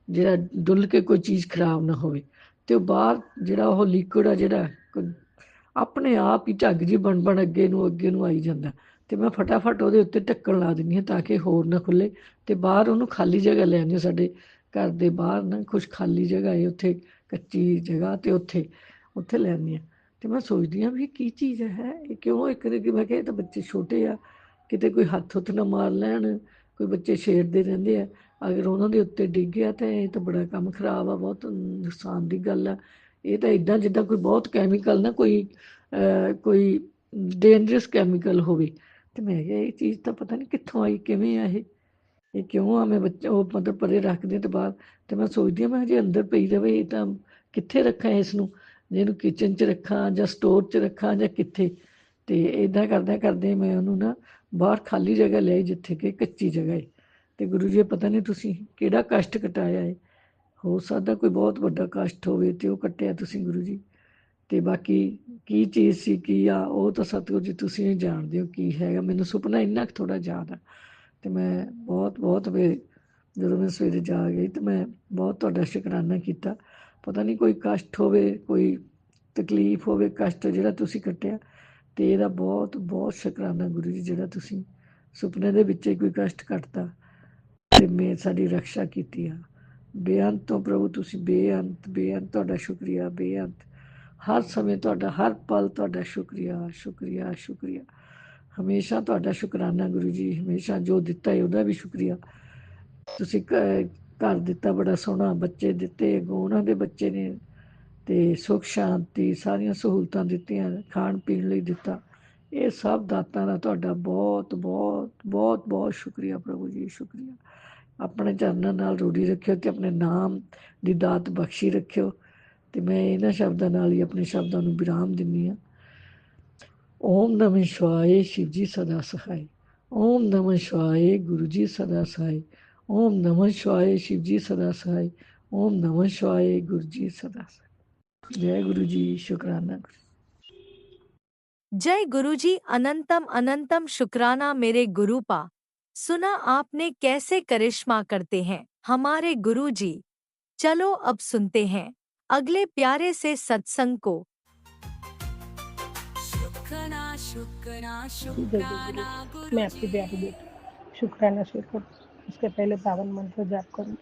ਜਿਹੜਾ ਡੁੱਲ ਕੇ ਕੋਈ ਚੀਜ਼ ਖਰਾਬ ਨਾ ਹੋਵੇ। ਤੇ ਉਹ ਬਾਹਰ ਜਿਹੜਾ ਉਹ ਲਿਕਵਿਡ ਆ ਜਿਹੜਾ ਆਪਣੇ ਆਪ ਹੀ ਝੱਗ ਜੀ ਬਣ ਅੱਗੇ ਨੂੰ ਆਈ ਜਾਂਦਾ। ਤੇ ਮੈਂ ਫਟਾਫਟ ਉਹਦੇ ਉੱਤੇ ਢੱਕਣ ਲਾ ਦਿੰਦੀ ਹਾਂ ਤਾਂ ਕਿ ਹੋਰ ਨਾ ਖੁੱਲੇ। ਤੇ ਬਾਹਰ ਉਹਨੂੰ ਖਾਲੀ ਜਗ੍ਹਾ ਲੈ ਆਉਂਦੀ ਹਾਂ, ਸਾਡੇ ਘਰ ਦੇ ਬਾਹਰ ਨਾ ਕੁਛ ਖਾਲੀ ਜਗ੍ਹਾ ਹੈ, ਉੱਥੇ ਕੱਚੀ ਜਗ੍ਹਾ, ਤੇ ਉੱਥੇ ਲੈ ਆਉਂਦੀ ਹਾਂ। ਤੇ ਮੈਂ ਸੋਚਦੀ ਹਾਂ ਵੀ ਇਹ ਕੀ ਚੀਜ਼ ਹੈ, ਇਹ ਕਿਉਂ ਇੱਕ ਦੇ, ਮੈਂ ਕਿਹਾ ਇਹ ਤਾਂ ਬੱਚੇ ਛੋਟੇ ਆ, ਕਿਤੇ ਕੋਈ ਹੱਥ ਹੁੱਥ ਨਾ ਮਾਰ ਲੈਣ, ਕੋਈ ਬੱਚੇ ਛੇੜਦੇ ਰਹਿੰਦੇ ਆ, ਅਗਰ ਉਹਨਾਂ ਦੇ ਉੱਤੇ ਡਿੱਗ ਗਿਆ ਤਾਂ ਇਹ ਤਾਂ ਬੜਾ ਕੰਮ ਖਰਾਬ ਆ, ਬਹੁਤ ਨੁਕਸਾਨ ਦੀ ਗੱਲ ਆ। ਇਹ ਤਾਂ ਇੱਦਾਂ ਜਿੱਦਾਂ ਕੋਈ ਬਹੁਤ ਕੈਮੀਕਲ ਨਾ ਕੋਈ ਡੇਂਜਰਸ ਕੈਮੀਕਲ ਹੋਵੇ। ਤੇ ਮੈਂ ਕਿਹਾ ਇਹ ਚੀਜ਼ ਤਾਂ ਪਤਾ ਨਹੀਂ ਕਿੱਥੋਂ ਆਈ, ਕਿਵੇਂ ਆ ਇਹ ਕਿਉਂ ਆ। ਮੈਂ ਬੱਚਾ ਉਹ ਮਤਲਬ ਪਰੇ ਰੱਖਦੇ ਤੇ ਬਾਅਦ, ਤੇ ਮੈਂ ਸੋਚਦੀ ਹਾਂ ਮੈਂ ਹਜੇ ਅੰਦਰ ਪਈ ਰਵੇ, ਇਹ ਤਾਂ ਕਿੱਥੇ ਰੱਖਾਂ ਇਸ ਨੂੰ, ਜੇ ਇਹਨੂੰ ਕਿਚਨ 'ਚ ਰੱਖਾਂ ਜਾਂ ਸਟੋਰ 'ਚ ਰੱਖਾਂ ਜਾਂ ਕਿੱਥੇ। ਤੇ ਇੱਦਾਂ ਕਰਦੇ ਮੈਂ ਉਹਨੂੰ ਨਾ ਬਾਹਰ ਖਾਲੀ ਜਗ੍ਹਾ ਲਿਆਈ, ਜਿੱਥੇ ਕਿ ਕੱਚੀ ਜਗ੍ਹਾ ਹੈ। ਤੇ ਗੁਰੂ ਜੀ ਪਤਾ ਨਹੀਂ ਤੁਸੀਂ ਕਿਹੜਾ ਕਸ਼ਟ ਕਟਾਇਆ ਹੈ, ਹੋ ਸਕਦਾ ਕੋਈ ਬਹੁਤ ਵੱਡਾ ਕਸ਼ਟ ਹੋਵੇ ਤੇ ਉਹ ਕੱਟਿਆ ਤੁਸੀਂ ਗੁਰੂ ਜੀ। ਤੇ ਬਾਕੀ ਕੀ ਚੀਜ਼ ਸੀ, ਕੀ ਆ, ਉਹ ਤਾਂ ਸਤਿਗੁਰੂ ਜੀ ਤੁਸੀਂ ਹੀ ਜਾਣਦੇ ਹੋ ਕੀ ਹੈਗਾ। ਮੈਨੂੰ ਸੁਪਨਾ ਇੰਨਾ ਕੁ ਥੋੜ੍ਹਾ ਯਾਦ ਆ। ਤੇ ਮੈਂ ਬਹੁਤ ਜਦੋਂ ਮੈਂ ਸਵੇਰੇ ਜਾ ਗਈ ਤੇ ਮੈਂ ਬਹੁਤ ਤੁਹਾਡਾ ਸ਼ੁਕਰਾਨਾ ਕੀਤਾ। ਪਤਾ ਨਹੀਂ ਕੋਈ ਕਸ਼ਟ ਹੋਵੇ, ਕੋਈ ਤਕਲੀਫ ਹੋਵੇ, ਕਸ਼ਟ ਜਿਹੜਾ ਤੁਸੀਂ ਕੱਟਿਆ, ਤੇ ਇਹਦਾ ਬਹੁਤ ਸ਼ੁਕਰਾਨਾ ਗੁਰੂ ਜੀ, ਜਿਹੜਾ ਤੁਸੀਂ ਸੁਪਨੇ ਦੇ ਵਿੱਚ ਹੀ ਕੋਈ ਕਸ਼ਟ ਕੱਟਤਾ ਤੇ ਮੈਂ ਸਾਡੀ ਰਕਸ਼ਾ ਕੀਤੀ ਆ। ਬੇਅੰਤ ਤੋਂ ਪ੍ਰਭੂ ਤੁਸੀਂ ਬੇਅੰਤ ਤੁਹਾਡਾ ਸ਼ੁਕਰੀਆ, ਬੇਅੰਤ ਹਰ ਸਮੇਂ ਤੁਹਾਡਾ, ਹਰ ਪਲ ਤੁਹਾਡਾ ਸ਼ੁਕਰੀਆ। ਹਮੇਸ਼ਾ ਤੁਹਾਡਾ ਸ਼ੁਕਰਾਨਾ ਗੁਰੂ ਜੀ, ਹਮੇਸ਼ਾ ਜੋ ਦਿੱਤਾ ਹੈ ਉਹਦਾ ਵੀ ਸ਼ੁਕਰੀਆ। ਤੁਸੀਂ ਘਰ ਦਿੱਤਾ ਬੜਾ ਸੋਹਣਾ, ਬੱਚੇ ਦਿੱਤੇ, ਅੱਗੋਂ ਉਹਨਾਂ ਦੇ ਬੱਚੇ ਨੇ, ਤੇ ਸੁੱਖ ਸ਼ਾਂਤੀ ਸਾਰੀਆਂ ਸਹੂਲਤਾਂ ਦਿੱਤੀਆਂ, ਖਾਣ ਪੀਣ ਲਈ ਦਿੱਤਾ। ਇਹ ਸਭ ਦਾਤਾਂ ਦਾ ਤੁਹਾਡਾ ਬਹੁਤ ਸ਼ੁਕਰੀਆ ਪ੍ਰਭੂ ਜੀ, ਸ਼ੁਕਰੀਆ। ਆਪਣੇ ਚਰਨਾਂ ਨਾਲ ਰੂੜੀ ਰੱਖਿਓ ਤੇ ਆਪਣੇ ਨਾਮ ਦੀ ਦਾਤ ਬਖਸ਼ੀ ਰੱਖਿਓ। ਤੇ ਮੈਂ ਇਹਨਾਂ ਸ਼ਬਦਾਂ ਨਾਲ ਹੀ ਆਪਣੇ ਸ਼ਬਦਾਂ ਨੂੰ ਵਿਰਾਮ ਦਿੰਦੀ ਹਾਂ। ਓਮ ਨਮः ਸ਼ਿਵਾਏ, ਸ਼ਿਵ ਜੀ ਸਦਾ ਸਹਾਏ। ਓਮ ਨਮः ਸ਼ਿਵਾਏ, ਗੁਰੂ ਜੀ ਸਦਾ ਸਹਾਏ। ਓਮ ਨਮः ਸ਼ਿਵਾਏ, शिव जी सदा सहाय। ओम नमः शिवाय, गुरु जी सदा सहाय। जय गुरु जी, शुक्राना।
जय गुरुजी, अनंतम अनंतम शुक्राना मेरे गुरुपा। सुना आपने कैसे करिश्मा करते हैं हमारे गुरुजी। चलो अब सुनते हैं अगले प्यारे से सत्संग को।
शुक्राना शुक्राना
जय जय
शुक्राना
गुरु। मैं आपकी
गुरुजी।
प्यारी बेटी शुक्राना शेखर, उसके पहले पावन मंत्र जाप करूँ।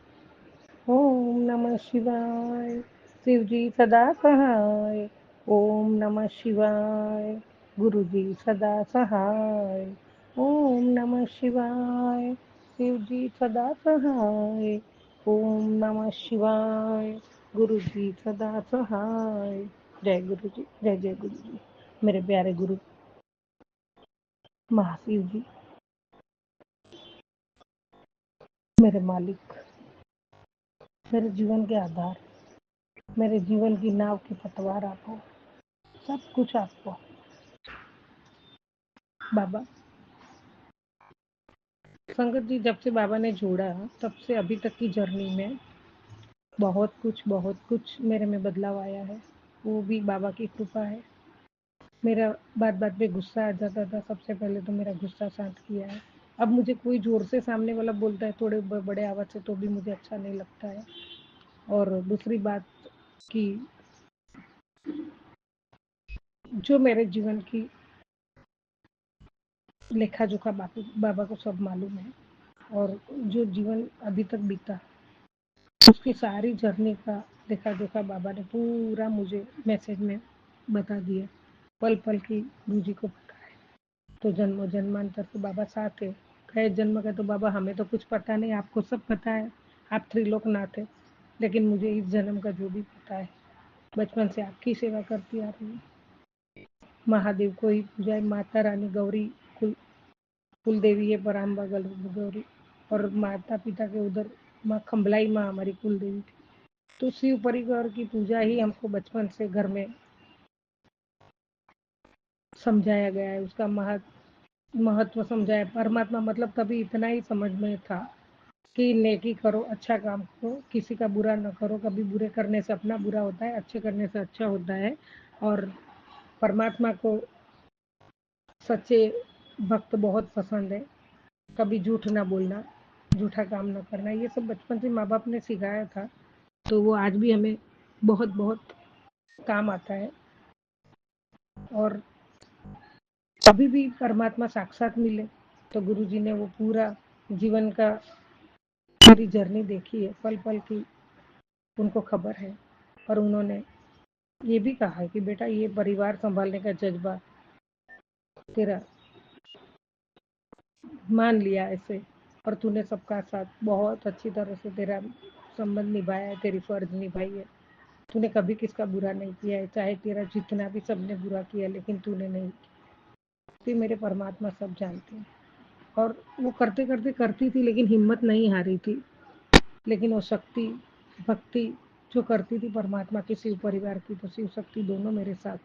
ओम नमः शिवाय, शिव जी सदा सहाय। ओम नमः शिवाय, गुरु जी सदा सहाय। ओम नमः शिवाय, शिव जी सदा सहाय। ओम नमः शिवाय, गुरु जी सदा सहाय। जय गुरु जी, जय गुरु जी। मेरे प्यारे गुरु महाशिव जी, मेरे मालिक, मेरे जीवन के आधार, मेरे जीवन की नाव की पतवार आप हो, सब कुछ आपको। बाबा, संगत जी जब से बाबा ने जोड़ा तब से अभी तक की जर्नी में बहुत कुछ मेरे में बदलाव आया है। वो भी बाबा की कृपा है। मेरा बात पे गुस्सा आ जाता था, सबसे पहले तो मेरा गुस्सा शांत किया है। अब मुझे कोई जोर से सामने वाला बोलता है थोड़े बड़े आवाज से तो भी मुझे अच्छा नहीं लगता है। और दूसरी बात कि जो मेरे जीवन की लेखा जोखा बाबा को सब मालूम है। और जो जीवन अभी तक बीता उसकी सारी जर्नी का लेखा जोखा बाबा ने पूरा मुझे मैसेज में बता दिया। पल पल की गुरु जी को पता है। तो जन्मों जन्मांतर से बाबा साथ है,
गए जन्म का तो बाबा हमें तो कुछ पता नहीं, आपको सब पता है, आप त्रिलोकनाथ है। लेकिन मुझे इस जन्म का जो भी पता है, बचपन से आपकी सेवा करती आ रही हूँ। महादेव को ही पूजा है, माता रानी गौरी कुल देवी है, पराम्बा गौरी, और माता पिता के उधर माँ खम्बलाई माँ हमारी कुल देवी थी। तो शिव परिवार की पूजा ही हमको बचपन से घर में समझाया गया है, उसका महत्व समझाया। परमात्मा मतलब तभी इतना ही समझ में था कि नेकी करो, अच्छा काम करो, किसी का बुरा न करो। कभी बुरे करने से अपना बुरा होता है, अच्छे करने से अच्छा होता है। और परमात्मा को सच्चे भक्त बहुत पसंद है। कभी झूठ ना बोलना, झूठा काम ना करना, ये सब बचपन से माँ बाप ने सिखाया था। तो वो आज भी हमें बहुत बहुत काम आता है। और कभी भी परमात्मा साक्षात मिले तो गुरुजी ने वो पूरा जीवन का पूरी जर्नी देखी है, पल पल की उनको खबर है। और उन्होंने ये भी कहा है कि बेटा ये परिवार संभालने का जज्बा तेरा मान लिया ऐसे, और तूने सबका साथ बहुत अच्छी तरह से तेरा संबंध निभाया है, तेरी फर्ज निभाई है। तूने कभी किसका बुरा नहीं किया है, चाहे तेरा जितना भी सबने बुरा किया लेकिन तूने नहीं किया। तो मेरे परमात्मा सब जानते हैं। और वो करते करते करती थी लेकिन हिम्मत नहीं हारी थी। लेकिन वो शक्ति भक्ति जो करती थी परमात्मा के शिव परिवार की, तो शिव शक्ति दोनों मेरे साथ,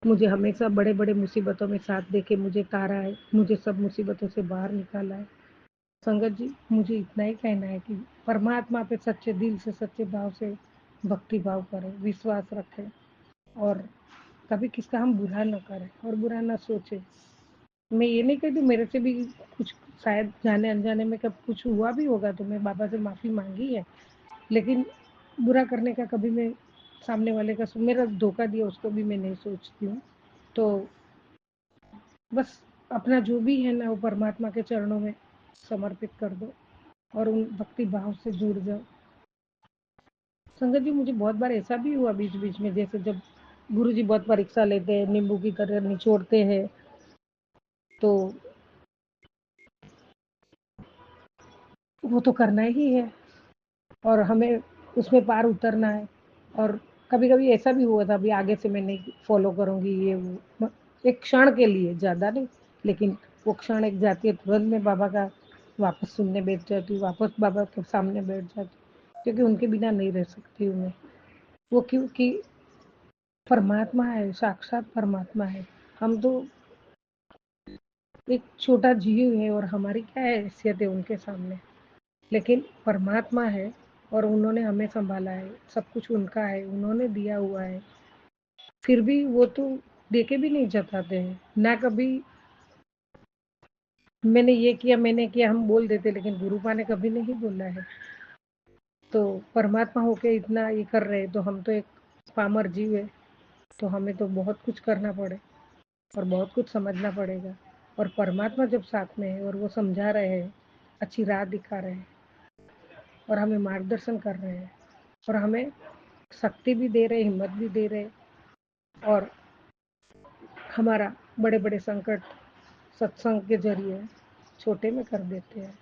मुझे हमेशा बड़े बड़े मुसीबतों में साथ देके मुझे तारा है, मुझे सब मुसीबतों से बाहर निकाला है। संगत जी, मुझे इतना ही कहना है कि परमात्मा पे सच्चे दिल से सच्चे भाव से भक्ति भाव करें, विश्वास रखें, और कभी किसका हम बुरा न करें और बुरा न सोचें। मैं ये नहीं कहती, मेरे से भी कुछ शायद जाने अनजाने में कब कुछ हुआ भी होगा तो मैं बाबा से माफ़ी मांगी है, लेकिन बुरा करने का कभी मैं सामने वाले का मेरा धोखा दिया उसको भी मैं नहीं सोचती हूँ। तो बस अपना जो भी है ना वो परमात्मा के चरणों में समर्पित कर दो और उन भक्ति भाव से जुड़ जाओ। संगत जी, मुझे बहुत बार ऐसा भी हुआ बीच बीच में, जैसे जब गुरुजी बहुत परीक्षा लेते हैं, नींबू की तरह निचोड़ते हैं, तो वो तो करना ही है और हमें उसमें पार उतरना है। और कभी कभी ऐसा भी हुआ था, अभी आगे से मैं नहीं फॉलो करूंगी ये वो, एक क्षण के लिए, ज़्यादा नहीं, लेकिन वो क्षण एक जाती है, तुरंत में बाबा का वापस सुनने बैठ जाती हूँ, वापस बाबा के सामने बैठ जाती हूँ, क्योंकि उनके बिना नहीं रह सकती हूँ मैं। वो क्योंकि परमात्मा है, साक्षात परमात्मा है। हम तो एक छोटा जीव है और हमारी क्या हैसियत है उनके सामने, लेकिन परमात्मा है और उन्होंने हमें संभाला है, सब कुछ उनका है, उन्होंने दिया हुआ है। फिर भी वो तो देके भी नहीं जताते हैं ना। कभी मैंने ये किया मैंने किया हम बोल देते, लेकिन गुरुपा ने कभी नहीं बोला है। तो परमात्मा होके इतना ये कर रहे हैं, तो हम तो एक पामर जीव है, तो हमें तो बहुत कुछ करना पड़े और बहुत कुछ समझना पड़ेगा। और परमात्मा जब साथ में है और वो समझा रहे हैं, अच्छी राह दिखा रहे हैं और हमें मार्गदर्शन कर रहे हैं और हमें शक्ति भी दे रहे, हिम्मत भी दे रहे, और हमारा बड़े बड़े संकट सत्संग के जरिए छोटे में कर देते हैं।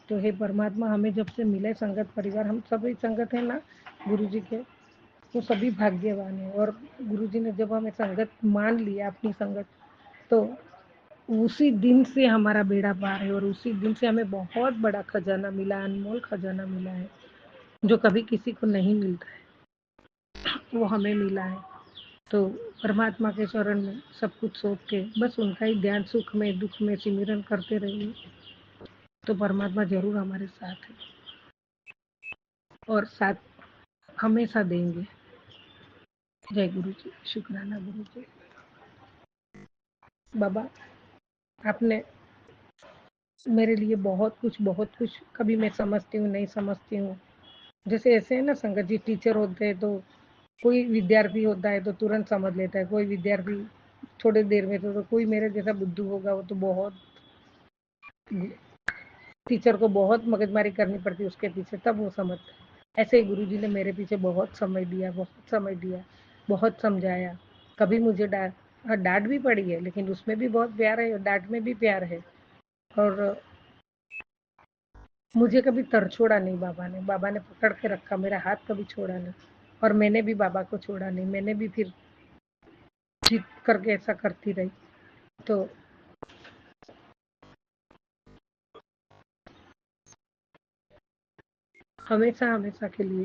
तो हे परमात्मा, हमें जब से मिले संगत परिवार, हम सभी संगत है ना गुरु जी के, तो सभी भाग्यवान है। और गुरु जी ने जब हमें संगत मान लिया, अपनी संगत, तो उसी दिन से हमारा बेड़ा पार है और उसी दिन से हमें बहुत बड़ा खजाना मिला, अनमोल खजाना मिला है, जो कभी किसी को नहीं मिलता है, वो हमें मिला है। तो परमात्मा के चरण में सब कुछ सौंप के बस उनका ही ध्यान, सुख में दुख में सिमरन करते रहिए, तो परमात्मा जरूर हमारे साथ है और साथ हमेशा देंगे। जय गुरु जी, शुक्राना गुरु जी। बाबा, आपने मेरे लिए बहुत कुछ, कभी मैं समझती हूँ नहीं समझती हूँ। जैसे ऐसे है ना संगत जी, टीचर होते हैं तो कोई विद्यार्थी होता है तो तुरंत समझ लेता है, कोई विद्यार्थी थोड़ी देर में, तो कोई मेरे जैसा बुद्धू होगा वो तो बहुत, टीचर को बहुत मगजमारी करनी पड़ती है उसके पीछे, तब वो समझता है। ऐसे ही गुरु जी ने मेरे पीछे बहुत समय दिया, बहुत समझाया। कभी मुझे डांट भी पड़ी है, लेकिन उसमें भी बहुत प्यार है और डांट में भी प्यार है। और मुझे कभी तर छोड़ा नहीं बाबा ने पकड़ के रखा, मेरा हाथ कभी छोड़ा नहीं और मैंने भी बाबा को छोड़ा नहीं, मैंने भी फिर जीत करके ऐसा करती रही। तो हमेशा हमेशा के लिए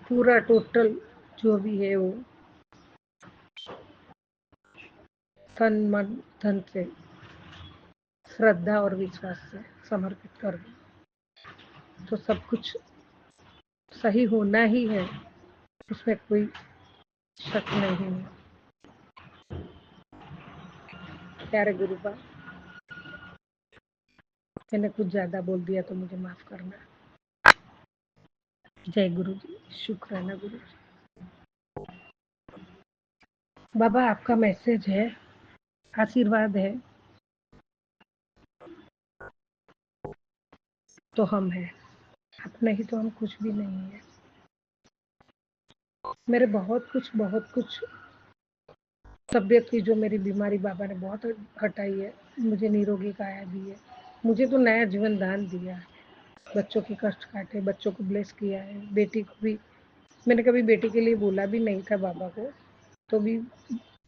पूरा टोटल जो भी है वो तन मन धन से, श्रद्धा और विश्वास से समर्पित कर दूं तो सब कुछ सही होना ही है, उसमें कोई शक नहीं है। प्यारे गुरुपा, मैंने कुछ ज्यादा बोल दिया तो मुझे माफ करना। जय गुरु जी, शुक्राना गुरु जी। बाबा आपका मैसेज है, आशीर्वाद है तो हम हैं, आप नहीं तो हम कुछ भी नहीं है। मेरे बहुत कुछ तबियत की जो मेरी बीमारी बाबा ने बहुत हटाई है, मुझे निरोगी काया दी है, मुझे तो नया जीवन दान दिया है, बच्चों की कष्ट काटे, बच्चों को ब्लेस किया है, बेटी को भी मैंने कभी बेटी के लिए बोला भी नहीं था बाबा को, तो भी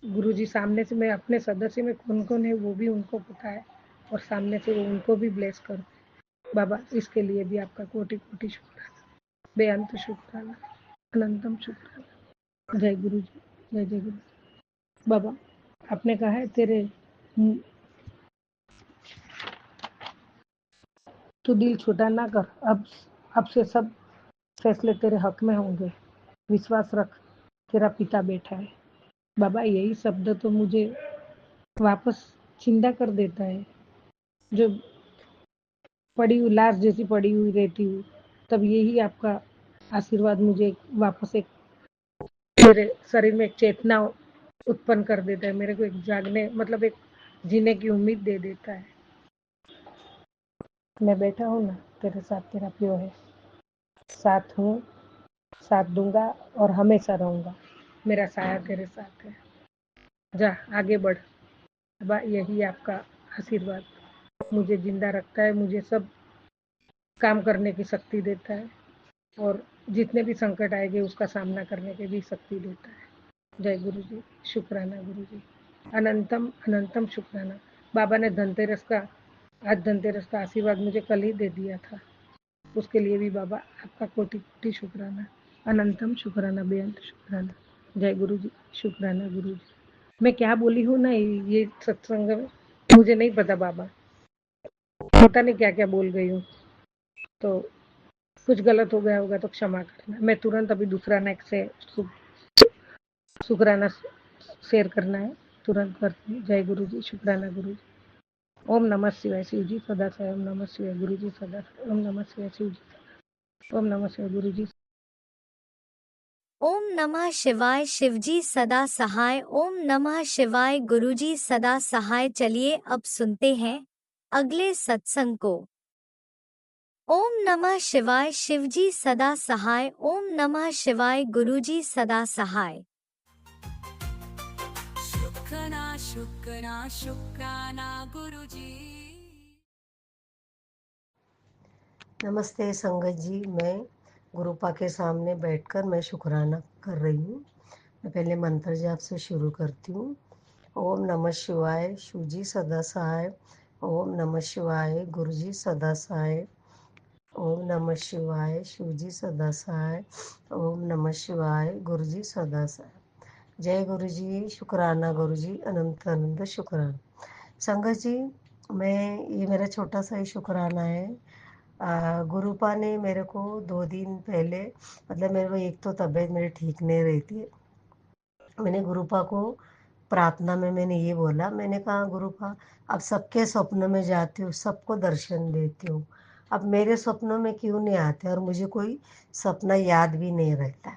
गुरुजी सामने से, मैं अपने सदस्य में कौन कौन है वो भी उनको पता है और सामने से वो उनको भी ब्लेस कर। बाबा इसके लिए भी आपका कोटि कोटि शुक्राना, बेअंत शुक्राना, अनंतम शुक्राना। जय गुरु जी, जय जय गुरु। बाबा आपने कहा है तेरे तू दिल छोटा ना कर, अब से सब फैसले तेरे हक में होंगे, विश्वास रख, तेरा पिता बैठा है। बाबा यही शब्द तो मुझे वापस जिंदा कर देता है, जो पड़ी हुई लाश जैसी पड़ी हुई रहती हूँ, तब यही आपका आशीर्वाद मुझे वापस एक मेरे शरीर में एक चेतना उत्पन्न कर देता है, मेरे को एक जागने मतलब एक जीने की उम्मीद दे देता है। मैं बैठा हूँ ना, तेरे साथ तेरा प्यो है, साथ हूँ, साथ दूंगा और हमेशा रहूंगा, मेरा साया तेरे साथ है, जा आगे बढ़। बाबा यही आपका आशीर्वाद मुझे जिंदा रखता है, मुझे सब काम करने की शक्ति देता है और जितने भी संकट आएंगे उसका सामना करने की भी शक्ति देता है। जय गुरु जी, शुक्राना गुरु जी, अनंतम अनंतम शुक्राना। बाबा ने धनतेरस का आज धनतेरस का आशीर्वाद मुझे कल ही दे दिया था, उसके लिए भी बाबा आपका कोटि कोटि शुक्राना, अनंतम शुक्राना, बेअंत शुक्राना। जय गुरु जी, शुक्राना गुरु जी। मैं क्या बोली हूँ ना ये सत्संग में, मुझे नहीं पता बाबा, पता नहीं क्या क्या बोल गई हूँ, तो कुछ गलत हो गया होगा तो क्षमा करना। मैं तुरंत अभी दूसरा नेक्स्ट से शुक्राना शेयर करना है, तुरंत करती हूँ। जय गुरु जी, शुक्राना गुरु जी। ओम नमः शिवाय शिव जी सदा साय, ओम नमः शिवाय गुरु जी सदा साय, ओम नमः शिवाय शिव जी, ओम नमः शिवाय गुरु जी।
ओम नमः शिवाय शिवजी सदा सहाय, ओम नमः शिवाय गुरुजी सदा सहाय। चलिए अब सुनते हैं अगले सत्संग को। ओम नमः शिवाय शिवजी सदा सहाय, ओम नमः शिवाय गुरुजी सदा सहाय।
शुक्राना गुरुजी।
नमस्ते संगत जी, मैं गुरुपा के सामने बैठकर मैं शुक्राना कर रही हूँ। मैं पहले मंत्र जाप से शुरू करती हूँ। ओम नमः शिवाय शिवजी सदा सहाय, ओम नमः शिवाय गुरुजी सदा सहाय, ओम नमः शिवाय शिवजी सदा सहाय, ओम नमः शिवाय गुरुजी सदा सहाय। जय गुरुजी, शुक्राना गुरुजी, अनंत अनंत शुक्राना। संगत जी, मैं ये मेरा छोटा सा ही शुक्राना है। गुरुपा ने मेरे को 2 दिन पहले, मतलब मेरे को एक तो तबीयत मेरी ठीक नहीं रहती है, मैंने गुरुपा को प्रार्थना में मैंने ये बोला, मैंने कहा गुरुपा अब सबके स्वप्नों में जाती हूँ, सबको दर्शन देती हूँ, अब मेरे स्वप्नों में क्यों नहीं आते और मुझे कोई सपना याद भी नहीं रहता,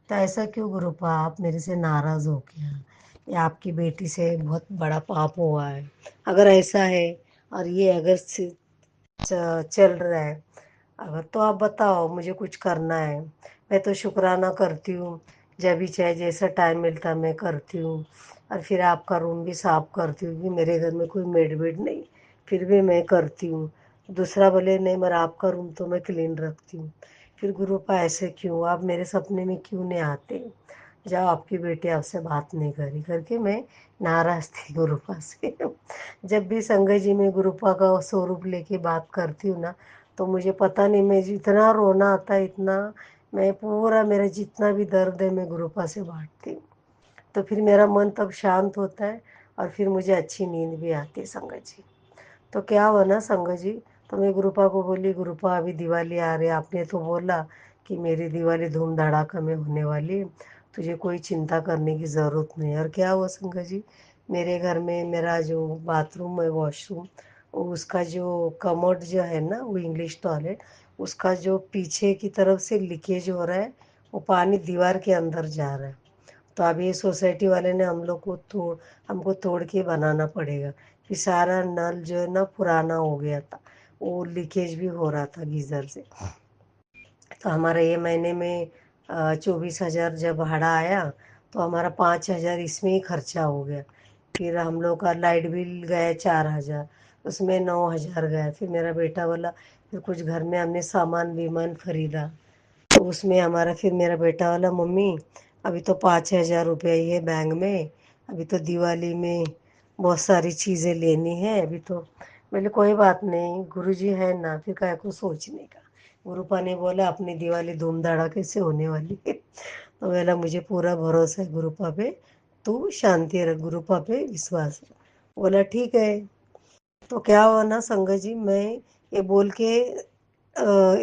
तो ऐसा क्यों गुरुपा आप मेरे से नाराज़ हो गया, या आपकी बेटी से बहुत बड़ा पाप हुआ है? अगर ऐसा है और ये अगर चल रहा है, अगर तो आप बताओ, मुझे कुछ करना है। मैं तो शुक्राना करती हूँ, जब भी चाहे जैसा टाइम मिलता मैं करती हूँ। और फिर आपका रूम भी साफ करती हूँ, क्योंकि मेरे घर में कोई मेड वेड नहीं, फिर भी मैं करती हूँ। दूसरा बोले नहीं, मगर आपका रूम तो मैं क्लीन रखती हूँ। फिर गुरुपा ऐसे क्यों, आप मेरे सपने में क्यों नहीं आते, जाओ आपकी बेटी आपसे बात नहीं करी करके मैं नाराज थी गुरुपा से। जब भी संगत जी में गुरुपा का स्वरूप लेके बात करती हूँ ना, तो मुझे पता नहीं, मैं इतना रोना आता है, इतना, मैं पूरा मेरा जितना भी दर्द है मैं गुरुपा से बांटती हूँ। तो फिर मेरा मन तब शांत होता है और फिर मुझे अच्छी नींद भी आती है संगत जी। तो क्या हुआ ना संगत जी, तो मैं गुरुपा को बोली, गुरुपा अभी दिवाली आ रही है, आपने तो बोला कि मेरी दिवाली धूम धड़ाका में होने वाली है, तुझे कोई चिंता करने की ज़रूरत नहीं है। और क्या हुआ संगत जी, मेरे घर में मेरा जो बाथरूम है, वॉशरूम, उसका जो कमोड जो है ना, वो इंग्लिश टॉयलेट, उसका जो पीछे की तरफ से लीकेज हो रहा है, वो पानी दीवार के अंदर जा रहा है। तो अब ये सोसाइटी वाले ने हम लोग को हमको तोड़ के बनाना पड़ेगा। फिर सारा नल जो है ना पुराना हो गया था, वो लीकेज भी हो रहा था गीज़र से। तो हमारा ये महीने में 24,000 जब भाड़ा आया, तो हमारा 5,000 इसमें ही खर्चा हो गया। फिर हम लोग का लाइट बिल गया 4,000, उसमें 9,000 गया। फिर मेरा बेटा बोला, फिर कुछ घर में हमने सामान विमान खरीदा, तो उसमें हमारा, फिर मेरा बेटा वाला, मम्मी अभी तो 5,000 रुपये ही है बैंक में, अभी तो दिवाली में बहुत सारी चीज़ें लेनी है अभी तो। बोले कोई बात नहीं, गुरुजी है ना, फिर क्या को सोचने का। गुरुपा ने बोला अपनी दिवाली धूम धड़ाके से होने वाली है। तो बोला मुझे पूरा भरोसा है गुरुपा पे, तू शांति रख, गुरुपा पे विश्वास रख। बोला ठीक है। तो क्या हुआ ना संगत जी, मैं ये बोल के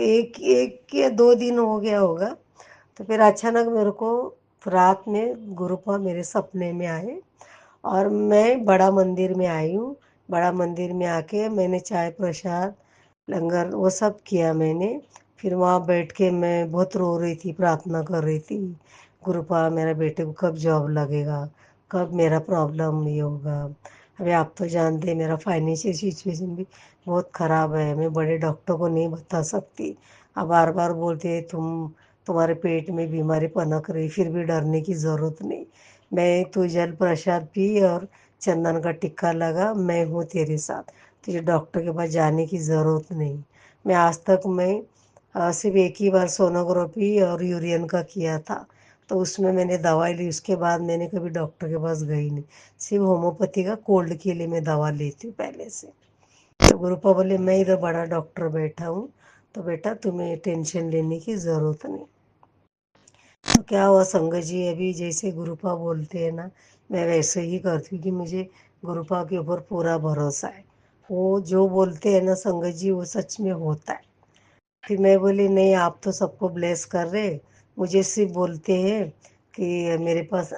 एक एक या 2 दिन हो गया होगा, तो फिर अचानक मेरे को रात में गुरुपा मेरे सपने में आए और मैं बड़ा मंदिर में आई हूँ। बड़ा मंदिर में आके मैंने चाय प्रसाद लंगर वो सब किया मैंने। फिर वहाँ बैठ के मैं बहुत रो रही थी, प्रार्थना कर रही थी, गुरुपा मेरे बेटे को कब जॉब लगेगा, कब मेरा प्रॉब्लम ये होगा। अभी आप तो जानते हैं मेरा फाइनेंशियल सिचुएशन भी बहुत ख़राब है, मैं बड़े डॉक्टर को नहीं बता सकती। अब बार बार बोलते हैं तुम्हारे पेट में बीमारी पनक रही, फिर भी डरने की ज़रूरत नहीं। मैं तू जल प्रसाद पी और चंदन का टिक्का लगा, मैं हूँ तेरे साथ, तुझे डॉक्टर के पास जाने की ज़रूरत नहीं। मैं आज तक मैं सिर्फ एक ही बार सोनोग्राफी और यूरियन का किया था, तो उसमें मैंने दवाई ली, उसके बाद मैंने कभी डॉक्टर के पास गई नहीं। सिर्फ होम्योपैथी का कोल्ड के लिए मैं दवा लेती हूँ पहले से। तो गुरुपा बोले मैं इधर बड़ा डॉक्टर बैठा हूँ, तो बेटा तुम्हें टेंशन लेने की ज़रूरत नहीं। तो क्या हुआ संगत जी, अभी जैसे गुरुपा बोलते हैं ना, मैं वैसे ही करती हूँ कि मुझे गुरुपा के ऊपर पूरा भरोसा है। वो जो बोलते हैं ना संगत जी, वो सच में होता है। फिर मैं बोली नहीं, आप तो सबको ब्लेस कर रहे, मुझे सिर्फ बोलते हैं कि मेरे पास।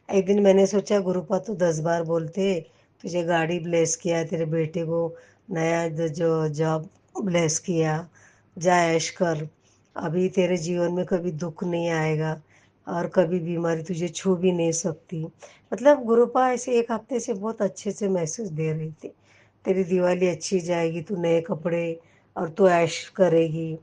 एक दिन मैंने सोचा गुरुपा तो 10 बार बोलते, तुझे गाड़ी ब्लेस किया, तेरे बेटे को नया जो जॉब ब्लेस किया, जा ऐश कर, अभी तेरे जीवन में कभी दुख नहीं आएगा और कभी बीमारी तुझे छू भी नहीं सकती। मतलब गुरुपा ऐसे 1 हफ्ते से बहुत अच्छे से मैसेज दे रही थी, तेरी दिवाली अच्छी जाएगी, तू नए कपड़े और तू ऐश करेगी।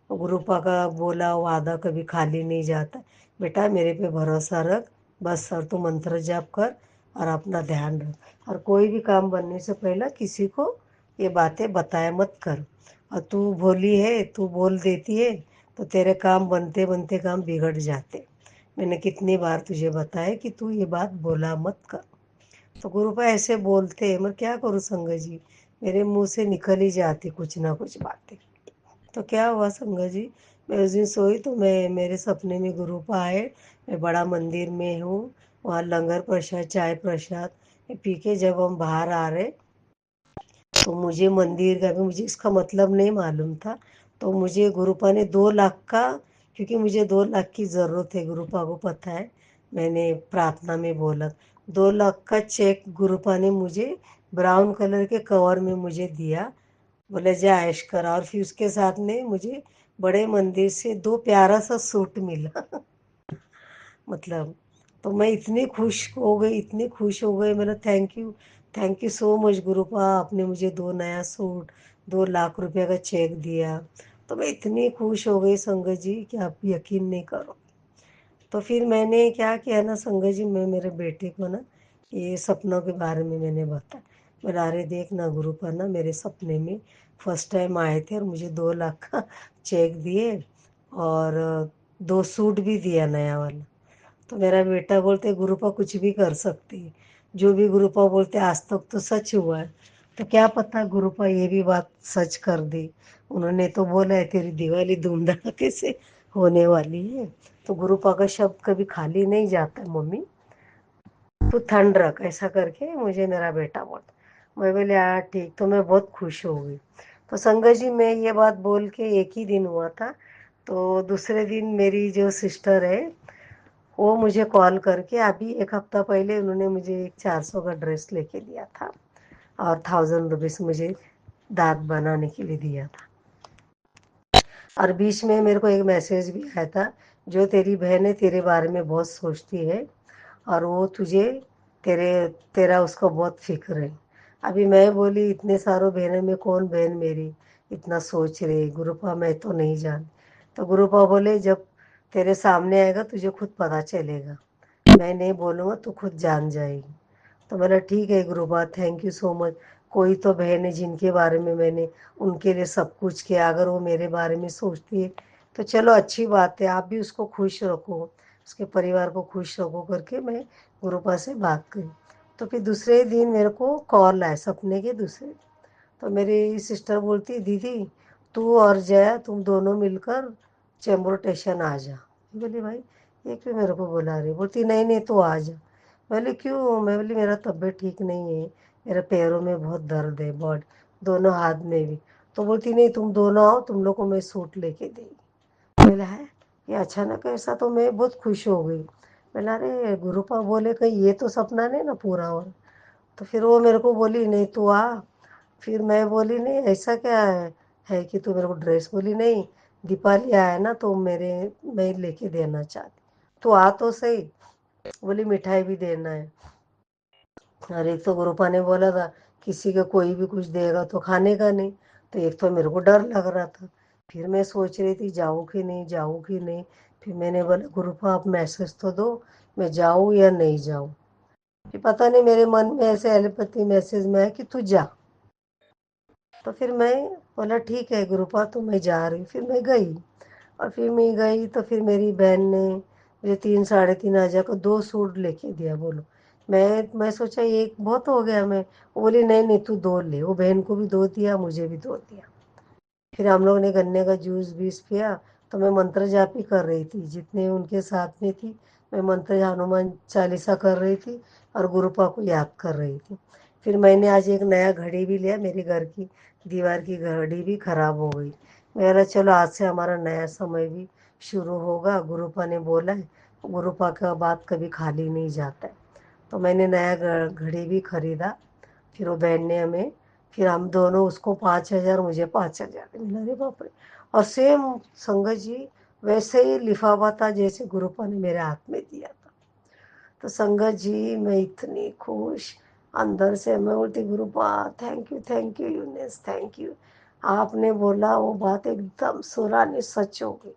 गुरुपा का बोला वादा कभी खाली नहीं जाता, बेटा मेरे पे भरोसा रख बस, और तू मंत्र जाप कर और अपना ध्यान रख, और कोई भी काम बनने से पहले किसी को ये बातें बताया मत कर। और तू भोली है, तू बोल देती है तो तेरे काम बनते बनते काम बिगड़ जाते। मैंने कितनी बार तुझे बताया कि तू ये बात बोला मत कर। तो गुरुपा ऐसे बोलते हैं, मैं क्या करूँ संगत जी, मेरे मुंह से निकल ही जाती कुछ ना कुछ बातें। तो क्या हुआ संगत जी, मैं उस दिन सोई तो मैं मेरे सपने में गुरुपा आए, मैं बड़ा मंदिर में हूँ, वहाँ लंगर प्रसाद चाय प्रसाद पी के जब हम बाहर आ रहे, तो मुझे मंदिर का भी मुझे इसका मतलब नहीं मालूम था। तो मुझे गुरुपा ने 2 लाख का, क्योंकि मुझे 2 लाख की ज़रूरत है, गुरुपा को पता है, मैंने प्रार्थना में बोला, 2 लाख का चेक गुरुपा ने मुझे ब्राउन कलर के कवर में मुझे दिया। बोले जा ऐश करा, और फिर उसके साथ में मुझे बड़े मंदिर से 2 प्यारा सा सूट मिला। मतलब, तो मैं इतनी खुश हो गई, इतनी खुश हो गई, मैंने थैंक यू सो मच गुरुपा, आपने मुझे 2 नया सूट, 2 लाख रुपए का चेक दिया। तो मैं इतनी खुश हो गई संगत जी कि आप यकीन नहीं करो। तो फिर मैंने क्या किया ना संगत जी, मैं मेरे बेटे को ना ये सपनों के बारे में मैंने बताया। बोला अरे देख ना गुरुपा ना मेरे सपने में फर्स्ट टाइम आए थे और मुझे 2 लाख का चेक दिए और 2 सूट भी दिया नया वाला। तो मेरा बेटा बोलते गुरुपा कुछ भी कर सकती है, जो भी गुरुपा बोलते आज तक तो सच हुआ है। तो क्या पता गुरुपा ये भी बात सच कर दी। उन्होंने तो बोला है तेरी दिवाली धूम धड़ाके से होने वाली है। तो गुरुपा का शब्द कभी खाली नहीं जाता है मम्मी, तू ठंड रख ऐसा करके मुझे मेरा बेटा बोलता। मैं बोले यार ठीक। तो मैं बहुत खुश हो गई। तो संगत जी मैं ये बात बोल के एक ही दिन हुआ था। तो दूसरे दिन मेरी जो सिस्टर है वो मुझे कॉल करके अभी 1 हफ्ता पहले उन्होंने मुझे एक 400 का ड्रेस लेके दिया था और 1000 रुपीज़ मुझे दांत बनाने के लिए दिया था। और बीच में मेरे को एक मैसेज भी आया था, जो तेरी बहन है तेरे बारे में बहुत सोचती है और वो तुझे तेरे तेरा उसको बहुत फिक्र है। अभी मैं बोली इतने सारों बहनों में कौन बहन मेरी इतना सोच रही गुरुपा, मैं तो नहीं जान। तो गुरुपा बोले जब तेरे सामने आएगा तुझे खुद पता चलेगा, मैं नहीं बोलूँगा तू खुद जान जाएगी। तो बोला ठीक है गुरुबा थैंक यू सो मच। कोई तो बहन है जिनके बारे में मैंने उनके लिए सब कुछ किया, अगर वो मेरे बारे में सोचती है तो चलो अच्छी बात है, आप भी उसको खुश रखो, उसके परिवार को खुश रखो करके मैं गुरुपा से बात करी। तो फिर दूसरे दिन मेरे को कॉल आया सपने के दूसरे दिन। तो मेरी सिस्टर बोलती दीदी तू और जया तुम दोनों मिलकर चेंबूर स्टेशन आ जा। मैं बोली भाई ये क्यों मेरे को बुला रही? बोलती नहीं नहीं तू आ जा। मैं बोली क्यों? मैं बोली मेरा तबीयत ठीक नहीं है, मेरे पैरों में बहुत दर्द है, बॉडी दोनों हाथ में भी। तो बोलती नहीं तुम दोनों आओ, तुम लोग को मैं सूट लेके देगी। बोला है ये अचानक ऐसा, तो मैं बहुत खुश हो गई। बोला अरे गुरुपा बोले कहीं ये तो सपना नहीं ना पूरा हो। तो फिर वो मेरे को बोली नहीं तू आ। फिर मैं बोली नहीं ऐसा क्या है कि तू मेरे को ड्रेस, बोली नहीं दीपावली आया ना तो मेरे मैं लेके देना चाहती, तू आ तो सही। बोली मिठाई भी देना है। और एक तो गुरुपा ने बोला था किसी के कोई भी कुछ देगा तो खाने का नहीं। तो एक तो मेरे को डर लग रहा था, फिर मैं सोच रही थी जाऊँ कि नहीं जाऊँ कि नहीं। फिर मैंने बोला गुरुपा आप मैसेज तो दो मैं जाऊँ या नहीं जाऊँ। फिर पता नहीं मेरे मन में ऐसे एलिपैथी मैसेज में है कि तू जा। तो फिर मैं बोला ठीक है गुरुपा तो मैं जा रही हूँ। फिर मैं गई और फिर मैं गई तो फिर मेरी बहन ने मुझे 3 साढ़े 3 हज़ार का 2 सूट लेके दिया। बोलो मैं सोचा एक बहुत हो गया। मैं वो बोली नहीं नहीं तू 2 ले। वो बहन को भी 2 दिया मुझे भी 2 दिया। फिर हम लोग ने गन्ने का जूस बीस पिया। तो मैं मंत्र जाप ही कर रही थी, जितने उनके साथ में थी मैं मंत्र हनुमान चालीसा कर रही थी और गुरुपा को याद कर रही थी। फिर मैंने आज एक नया घड़ी भी लिया, मेरे घर की दीवार की घड़ी भी खराब हो गई। मेरा चलो आज से हमारा नया समय भी शुरू होगा, गुरुपा ने बोला है, गुरुपा का बात कभी खाली नहीं जाता है। तो मैंने नया घड़ी भी खरीदा। फिर वो बहन ने हमें, फिर हम दोनों उसको 5 हज़ार मुझे 5 हज़ार मिला। अरे बाप रे! और सेम संगत जी वैसे ही लिफाफा था जैसे गुरुपा ने मेरे हाथ में दिया था। तो संगत जी मैं इतनी खुश अंदर से, मैं बोलती गुरुपा थैंक यू यूनेस थैंक यू। आपने बोला वो बात एकदम सुरानी सच हो गई।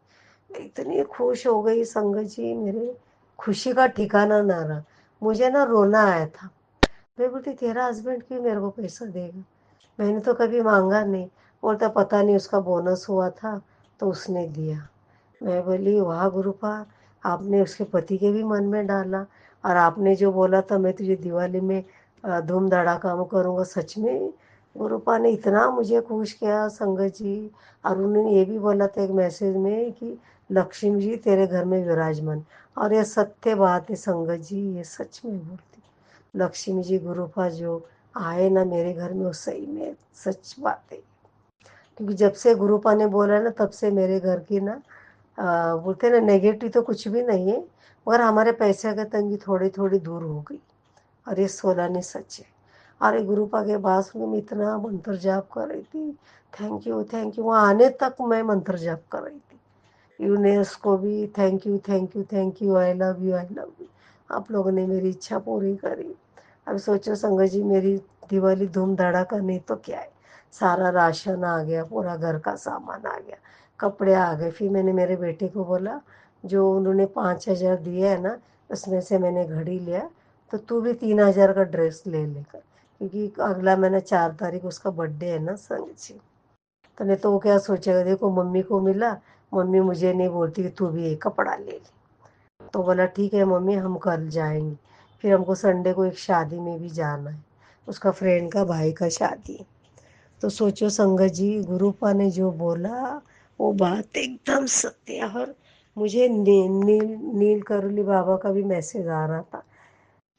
मैं इतनी खुश हो गई संगत जी, मेरे खुशी का ठिकाना ना रहा। मुझे ना रोना आया था। मैं बोलती तेरा हस्बैंड क्यों मेरे को पैसा देगा, मैंने तो कभी मांगा नहीं। बोलता पता नहीं उसका बोनस हुआ था तो उसने दिया। मैं बोली वाह गुरुपा, आपने उसके पति के भी मन में डाला। और आपने जो बोला था मैं तुझे दिवाली में धूम धड़ाका में करूँगा, सच में गुरुपा ने इतना मुझे खुश किया संगत जी। और उन्होंने ये भी बोला था एक मैसेज में कि लक्ष्मी जी तेरे घर में विराजमान। और ये सत्य बात है संगत जी, ये सच में बोलती लक्ष्मी जी गुरुपा जो आए ना मेरे घर में वो सही में सच बात है। क्योंकि जब से गुरुपा ने बोला ना तब से मेरे घर की ना बोलते ना नेगेटिव तो कुछ भी नहीं है, मगर हमारे पैसे की तंगी थोड़ी थोड़ी दूर हो गई। और ये सोलानी सच है। अरे गुरुपा के पास में मैं इतना मंत्र जाप कर रही थी, थैंक यू वहाँ आने तक मैं मंत्र जाप कर रही थी। यूनेस को भी thank you I love you. आप लोगों ने मेरी इच्छा पूरी करी। अब सोचो संगत जी मेरी दिवाली धूम धड़ाका नहीं तो क्या है, सारा राशन आ गया, पूरा घर का सामान आ गया, कपड़े आ गए। फिर मैंने मेरे बेटे को बोला जो उन्होंने 5 हज़ार दिए है ना उसमें से मैंने घड़ी लिया तो तू भी 3,000 का ड्रेस ले लेकर, क्योंकि अगला महीना 4 तारीख उसका बर्थडे है ना संग जी। तो नहीं तो वो क्या सोचेगा, देखो मम्मी को मिला, मम्मी मुझे नहीं बोलती कि तू भी एक कपड़ा ले ले। तो बोला ठीक है मम्मी, हम कल जाएंगे। फिर हमको संडे को एक शादी में भी जाना है, उसका फ्रेंड का भाई का शादी है। तो सोचो संगत जी, गुरुपा ने जो बोला वो बात एकदम सत्य है। और मुझे नील करोली बाबा का भी मैसेज आ रहा था,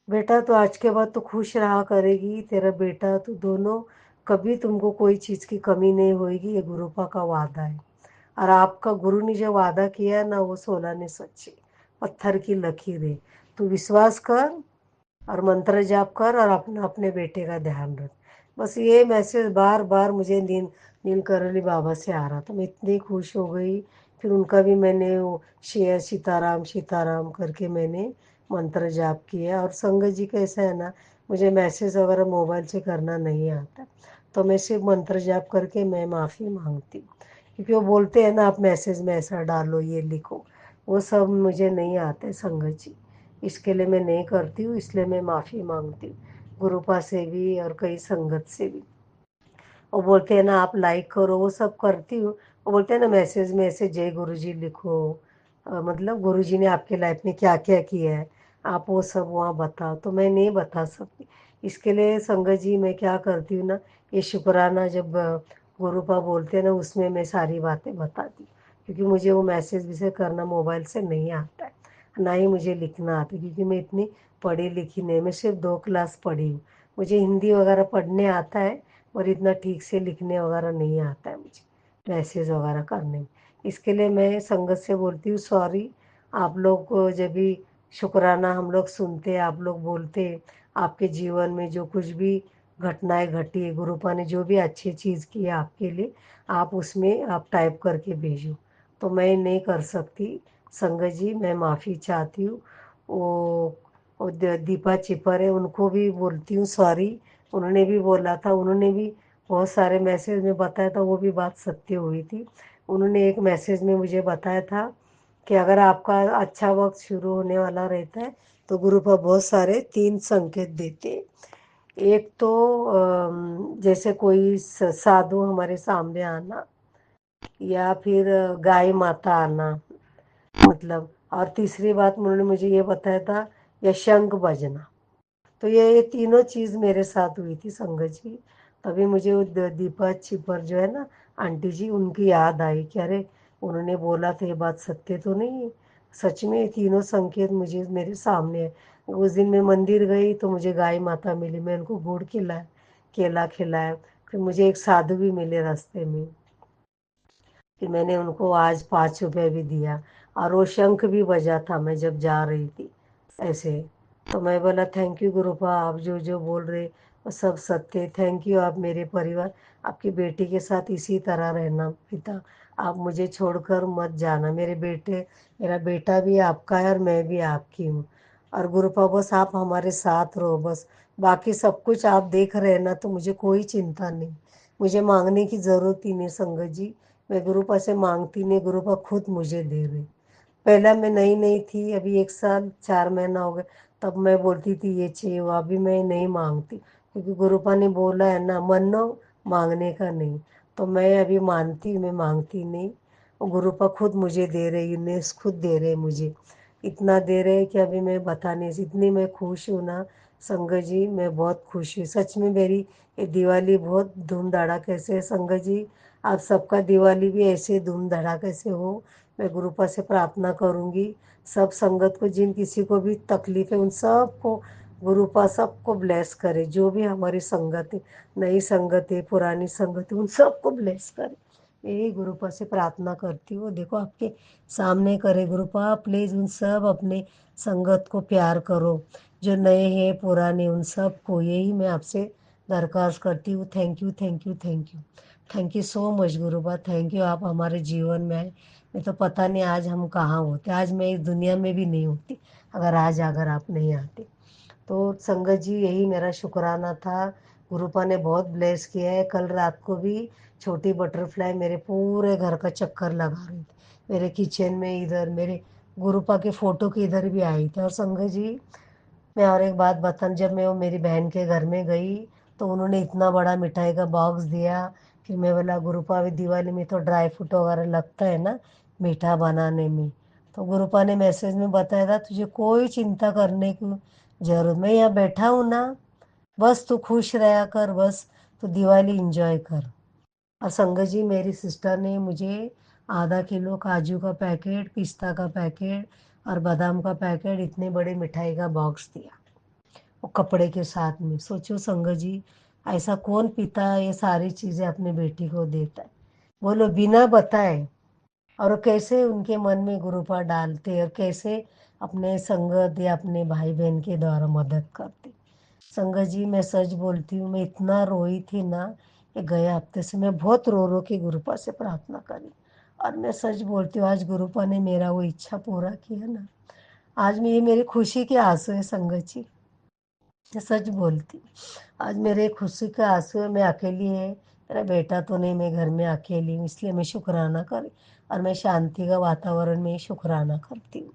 बेटा तो आज के बाद तो खुश रहा करेगी, तेरा बेटा तो दोनों, कभी तुमको कोई चीज़ की कमी नहीं होगी, ये गुरुपा का वादा है। और आपका गुरु ने जो वादा किया है ना, वो 16 ने सच्ची पत्थर की लकीर है। तू विश्वास कर और मंत्र जाप कर और अपना अपने बेटे का ध्यान रख। बस ये मैसेज बार बार मुझे नील करौली बाबा से आ रहा था, मैं इतनी खुश हो गई। फिर उनका भी मैंने वो शेयर सीताराम सीताराम करके मैंने मंत्र जाप किया। और संगत जी कैसा है ना, मुझे मैसेज वगैरह मोबाइल से करना नहीं आता, तो मैं सिर्फ मंत्र जाप करके मैं माफ़ी मांगती हूँ। क्योंकि वो बोलते हैं ना, आप मैसेज में ऐसा डालो, ये लिखो, वो सब मुझे नहीं आते संगत जी। इसके लिए मैं नहीं करती हूँ, इसलिए मैं माफ़ी मांगती हूँ गुरुपा से भी और कई संगत से भी। वो बोलते हैं ना आप लाइक करो, वो सब करती हूँ। वो बोलते हैं ना मैसेज में ऐसे जय गुरु जी लिखो, मतलब गुरु जी ने आपके लाइफ में क्या क्या किया है, आप वो सब वहाँ बताओ, तो मैं नहीं बता सकती। इसके लिए संगत जी मैं क्या करती हूँ ना, ये शुक्राना जब गुरुपा बोलते हैं ना, उसमें मैं सारी बातें बताती हूँ। क्योंकि मुझे वो मैसेज विसे करना मोबाइल से नहीं आता है, ना ही मुझे लिखना आता है, क्योंकि मैं इतनी पढ़ी लिखी नहीं, मैं सिर्फ 2 क्लास पढ़ी हूँ। मुझे हिंदी वगैरह पढ़ने आता है, और इतना ठीक से लिखने वगैरह नहीं आता है मुझे, मैसेज वगैरह करने में। इसके लिए मैं संगत से बोलती हूँ सॉरी। आप लोग को जब भी शुक्राना हम लोग सुनते, आप लोग बोलते, आपके जीवन में जो कुछ भी घटनाएं घटी है, गुरुपा ने जो भी अच्छी चीज़ की है आपके लिए, आप उसमें आप टाइप करके भेजो। तो मैं नहीं कर सकती संगत जी, मैं माफ़ी चाहती हूँ। वो दीपा चिपर है, उनको भी बोलती हूँ सॉरी। उन्होंने भी बोला था, उन्होंने भी बहुत सारे मैसेज में बताया था, वो भी बात सत्य हुई थी। उन्होंने एक मैसेज में मुझे बताया था कि अगर आपका अच्छा वक्त शुरू होने वाला रहता है, तो गुरु पर बहुत सारे 3 संकेत देते हैं। एक तो जैसे कोई साधु हमारे सामने आना, या फिर गाय माता आना, मतलब। और तीसरी बात उन्होंने मुझे ये बताया था, या शंख बजना। तो ये तीनों चीज़ मेरे साथ हुई थी संगत जी। तभी मुझे वो दीपा छिपर जो है ना आंटी जी, उनकी याद आई कि अरे उन्होंने बोला था, ये बात सत्य तो नहीं है। सच में ये तीनों संकेत मुझे मेरे सामने है। उस दिन मैं मंदिर गई तो मुझे गाय माता मिली, मैं उनको गुड़ खिलाया, केला खिलाया। फिर मुझे एक साधु भी मिले रास्ते में, फिर मैंने उनको आज 5 रुपये भी दिया। और वो शंख भी बजा था मैं जब जा रही थी ऐसे। तो मैं बोला थैंक यू गुरुपा, आप जो जो बोल रहे वो सब सत्य। थैंक यू, आप मेरे परिवार, आपकी बेटी के साथ इसी तरह रहना पिता, आप मुझे छोड़कर मत जाना। मेरा बेटा भी आपका है और मैं भी आपकी हूँ। और गुरुपा बस आप हमारे साथ रहो, बस बाकी सब कुछ आप देख रहे हैं ना, तो मुझे कोई चिंता नहीं, मुझे मांगने की ज़रूरत ही नहीं संगत जी। मैं गुरुपा से मांगती नहीं, गुरुपा खुद मुझे दे रहे। पहला मैं नई नई थी, अभी 1 साल 4 महीना हो गए, तब मैं बोलती थी ये चाहिए वो, अभी मैं नहीं मांगती, क्योंकि गुरुपा ने बोला है ना, मनो मांगने का नहीं। तो मैं अभी मानती, मैं मांगती नहीं। वो गुरुपा खुद मुझे दे रहे, यूनिवर्स खुद दे रहे मुझे, इतना दे रहे कि अभी मैं बता नहीं सकती। इतनी मैं खुश हूँ ना संगत जी, मैं बहुत खुश हूँ सच में। मेरी ये दिवाली बहुत धूम धड़ाके से है संगत जी। आप सबका दिवाली भी ऐसे धूम धड़ाके से हो, मैं गुरुपा से प्रार्थना करूँगी। सब संगत को, जिन किसी को भी तकलीफ है, उन सबको गुरुपा सबको ब्लेस करे। जो भी हमारी संगत है, नई संगत है, पुरानी संगत है, उन सबको ब्लेस करे। यही गुरुपा से प्रार्थना करती हूँ। देखो आपके सामने करे गुरुपा, प्लीज़ उन सब अपने संगत को प्यार करो, जो नए हैं पुराने, उन सबको यही मैं आपसे दरख्वास्त करती हूँ। Thank you thank you thank you thank you so much गुरुपा, thank you. आप हमारे जीवन में आए, नहीं तो पता नहीं आज हम कहाँ होते, आज मैं इस दुनिया में भी नहीं होती अगर आप नहीं आते। तो संगत जी यही मेरा शुक्राना था। गुरुपा ने बहुत ब्लेस किया है। कल रात को भी छोटी बटरफ्लाई मेरे पूरे घर का चक्कर लगा रही थी, मेरे किचन में, इधर मेरे गुरुपा के फ़ोटो के इधर भी आई थी। और संगत जी मैं और एक बात बताऊँ, जब मैं वो मेरी बहन के घर में गई तो उन्होंने इतना बड़ा मिठाई का बॉक्स दिया। फिर मैं बोला गुरुपा भी दिवाली में तो ड्राई फ्रूट वगैरह लगता है ना मीठा बनाने में। तो गुरुपा ने मैसेज में बताया था तुझे कोई चिंता करने की जरूरत, मैं यहाँ बैठा हूँ ना, बस तू खुश रहा कर, बस तू दिवाली इंजॉय कर। और संगत जी मेरी सिस्टर ने मुझे आधा किलो काजू का पैकेट, पिस्ता का पैकेट और बादाम का पैकेट, इतने बड़े मिठाई का बॉक्स दिया वो कपड़े के साथ में। सोचो संगत जी, ऐसा कौन पिता ये सारी चीज़ें अपने बेटी को देता है, बोलो बिना बताए। और वो कैसे उनके मन में गुरुपा डालते और कैसे अपने संगत या अपने भाई बहन के द्वारा मदद करते। संगत जी मैं सच बोलती हूँ, मैं इतना रोई थी ना कि गए हफ्ते से मैं बहुत रो रो के गुरुपा से प्रार्थना करी। और मैं सच बोलती हूँ, आज गुरुपा ने मेरा वो इच्छा पूरा किया ना, आज ये मेरी खुशी के आंसू है संगत जी, मैं सच बोलती हूँ। आज मेरे खुशी के आंसू है, मैं अकेली है, मेरा बेटा तो नहीं, मैं घर में अकेली हूँ, इसलिए मैं शुक्राना करी। और मैं शांति का वातावरण में शुक्राना करती हूँ।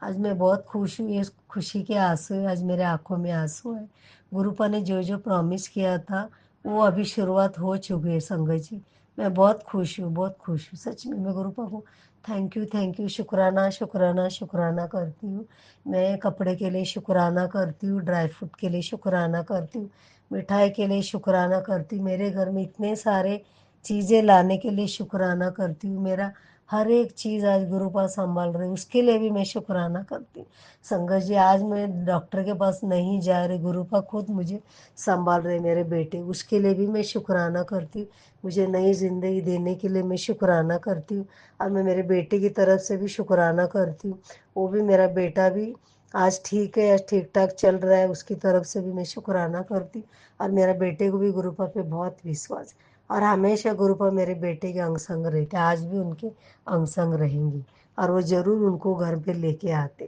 आज मैं बहुत खुश हूँ, ये खुशी के आंसू है, आज मेरे आंखों में आंसू है। गुरुपा ने जो जो प्रॉमिस किया था वो अभी शुरुआत हो चुकी है संगत जी। मैं बहुत खुश हूँ, बहुत खुश हूँ, सच में मैं गुरुपा को थैंक यू शुक्राना शुक्राना शुक्राना करती हूँ। मैं कपड़े के लिए शुक्राना करती हूँ, ड्राई फ्रूट के लिए शुक्राना करती हूँ, मिठाई के लिए शुक्राना करती हूँ, मेरे घर में इतने सारे चीज़ें लाने के लिए शुक्राना करती हूँ, मेरा हर एक चीज़ आज गुरु पास संभाल रही हूँ उसके लिए भी मैं शुक्राना करती हूँ। संगत जी आज मैं डॉक्टर के पास नहीं जा रही, गुरु पा खुद मुझे संभाल रहे मेरे बेटे, उसके लिए भी मैं शुक्राना करती हूँ। मुझे नई ज़िंदगी देने के लिए मैं शुक्राना करती हूँ। और मैं मेरे बेटे की तरफ से भी शुक्राना करती हूँ, वो भी मेरा बेटा भी आज ठीक है, आज ठीक ठाक चल रहा है, उसकी तरफ से भी मैं शुक्राना करती हूँ। और मेरा बेटे को भी गुरुपा पे बहुत विश्वास है और हमेशा गुरुपा मेरे बेटे के अंग संग रहते, आज भी उनके अंग संग रहेंगी और वो ज़रूर उनको घर पे लेके आते।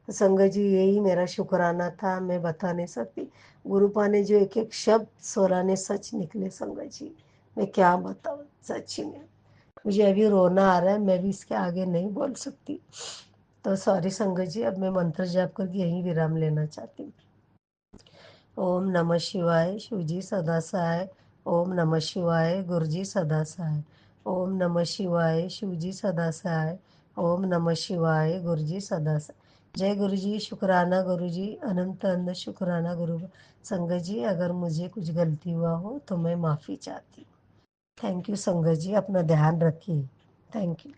तो संगत जी यही मेरा शुक्राना था, मैं बता नहीं सकती। गुरुपा ने जो एक एक शब्द सोलाने सच निकले संगत जी, मैं क्या बताऊँ, सच्ची में मुझे अभी रोना आ रहा है, मैं भी इसके आगे नहीं बोल सकती। तो सॉरी संगत जी, अब मैं मंत्र जाप करके यहीं विराम लेना चाहती हूँ। ओम नमः शिवाय, शिवजी सदा सहाय। ओम नमः शिवाय, गुरुजी सदा सहाय। ओम नमः शिवाय, शिवजी सदा सहाय। ओम नमः शिवाय, गुरुजी सदा सहाय। जय गुरु जी, शुक्राना गुरु जी, अनंत अनंत शुक्राना गुरु। संगत जी अगर मुझे कुछ गलती हुआ हो तो मैं माफ़ी चाहती हूँ। थैंक यू संगत जी, अपना ध्यान रखिए। Thank you.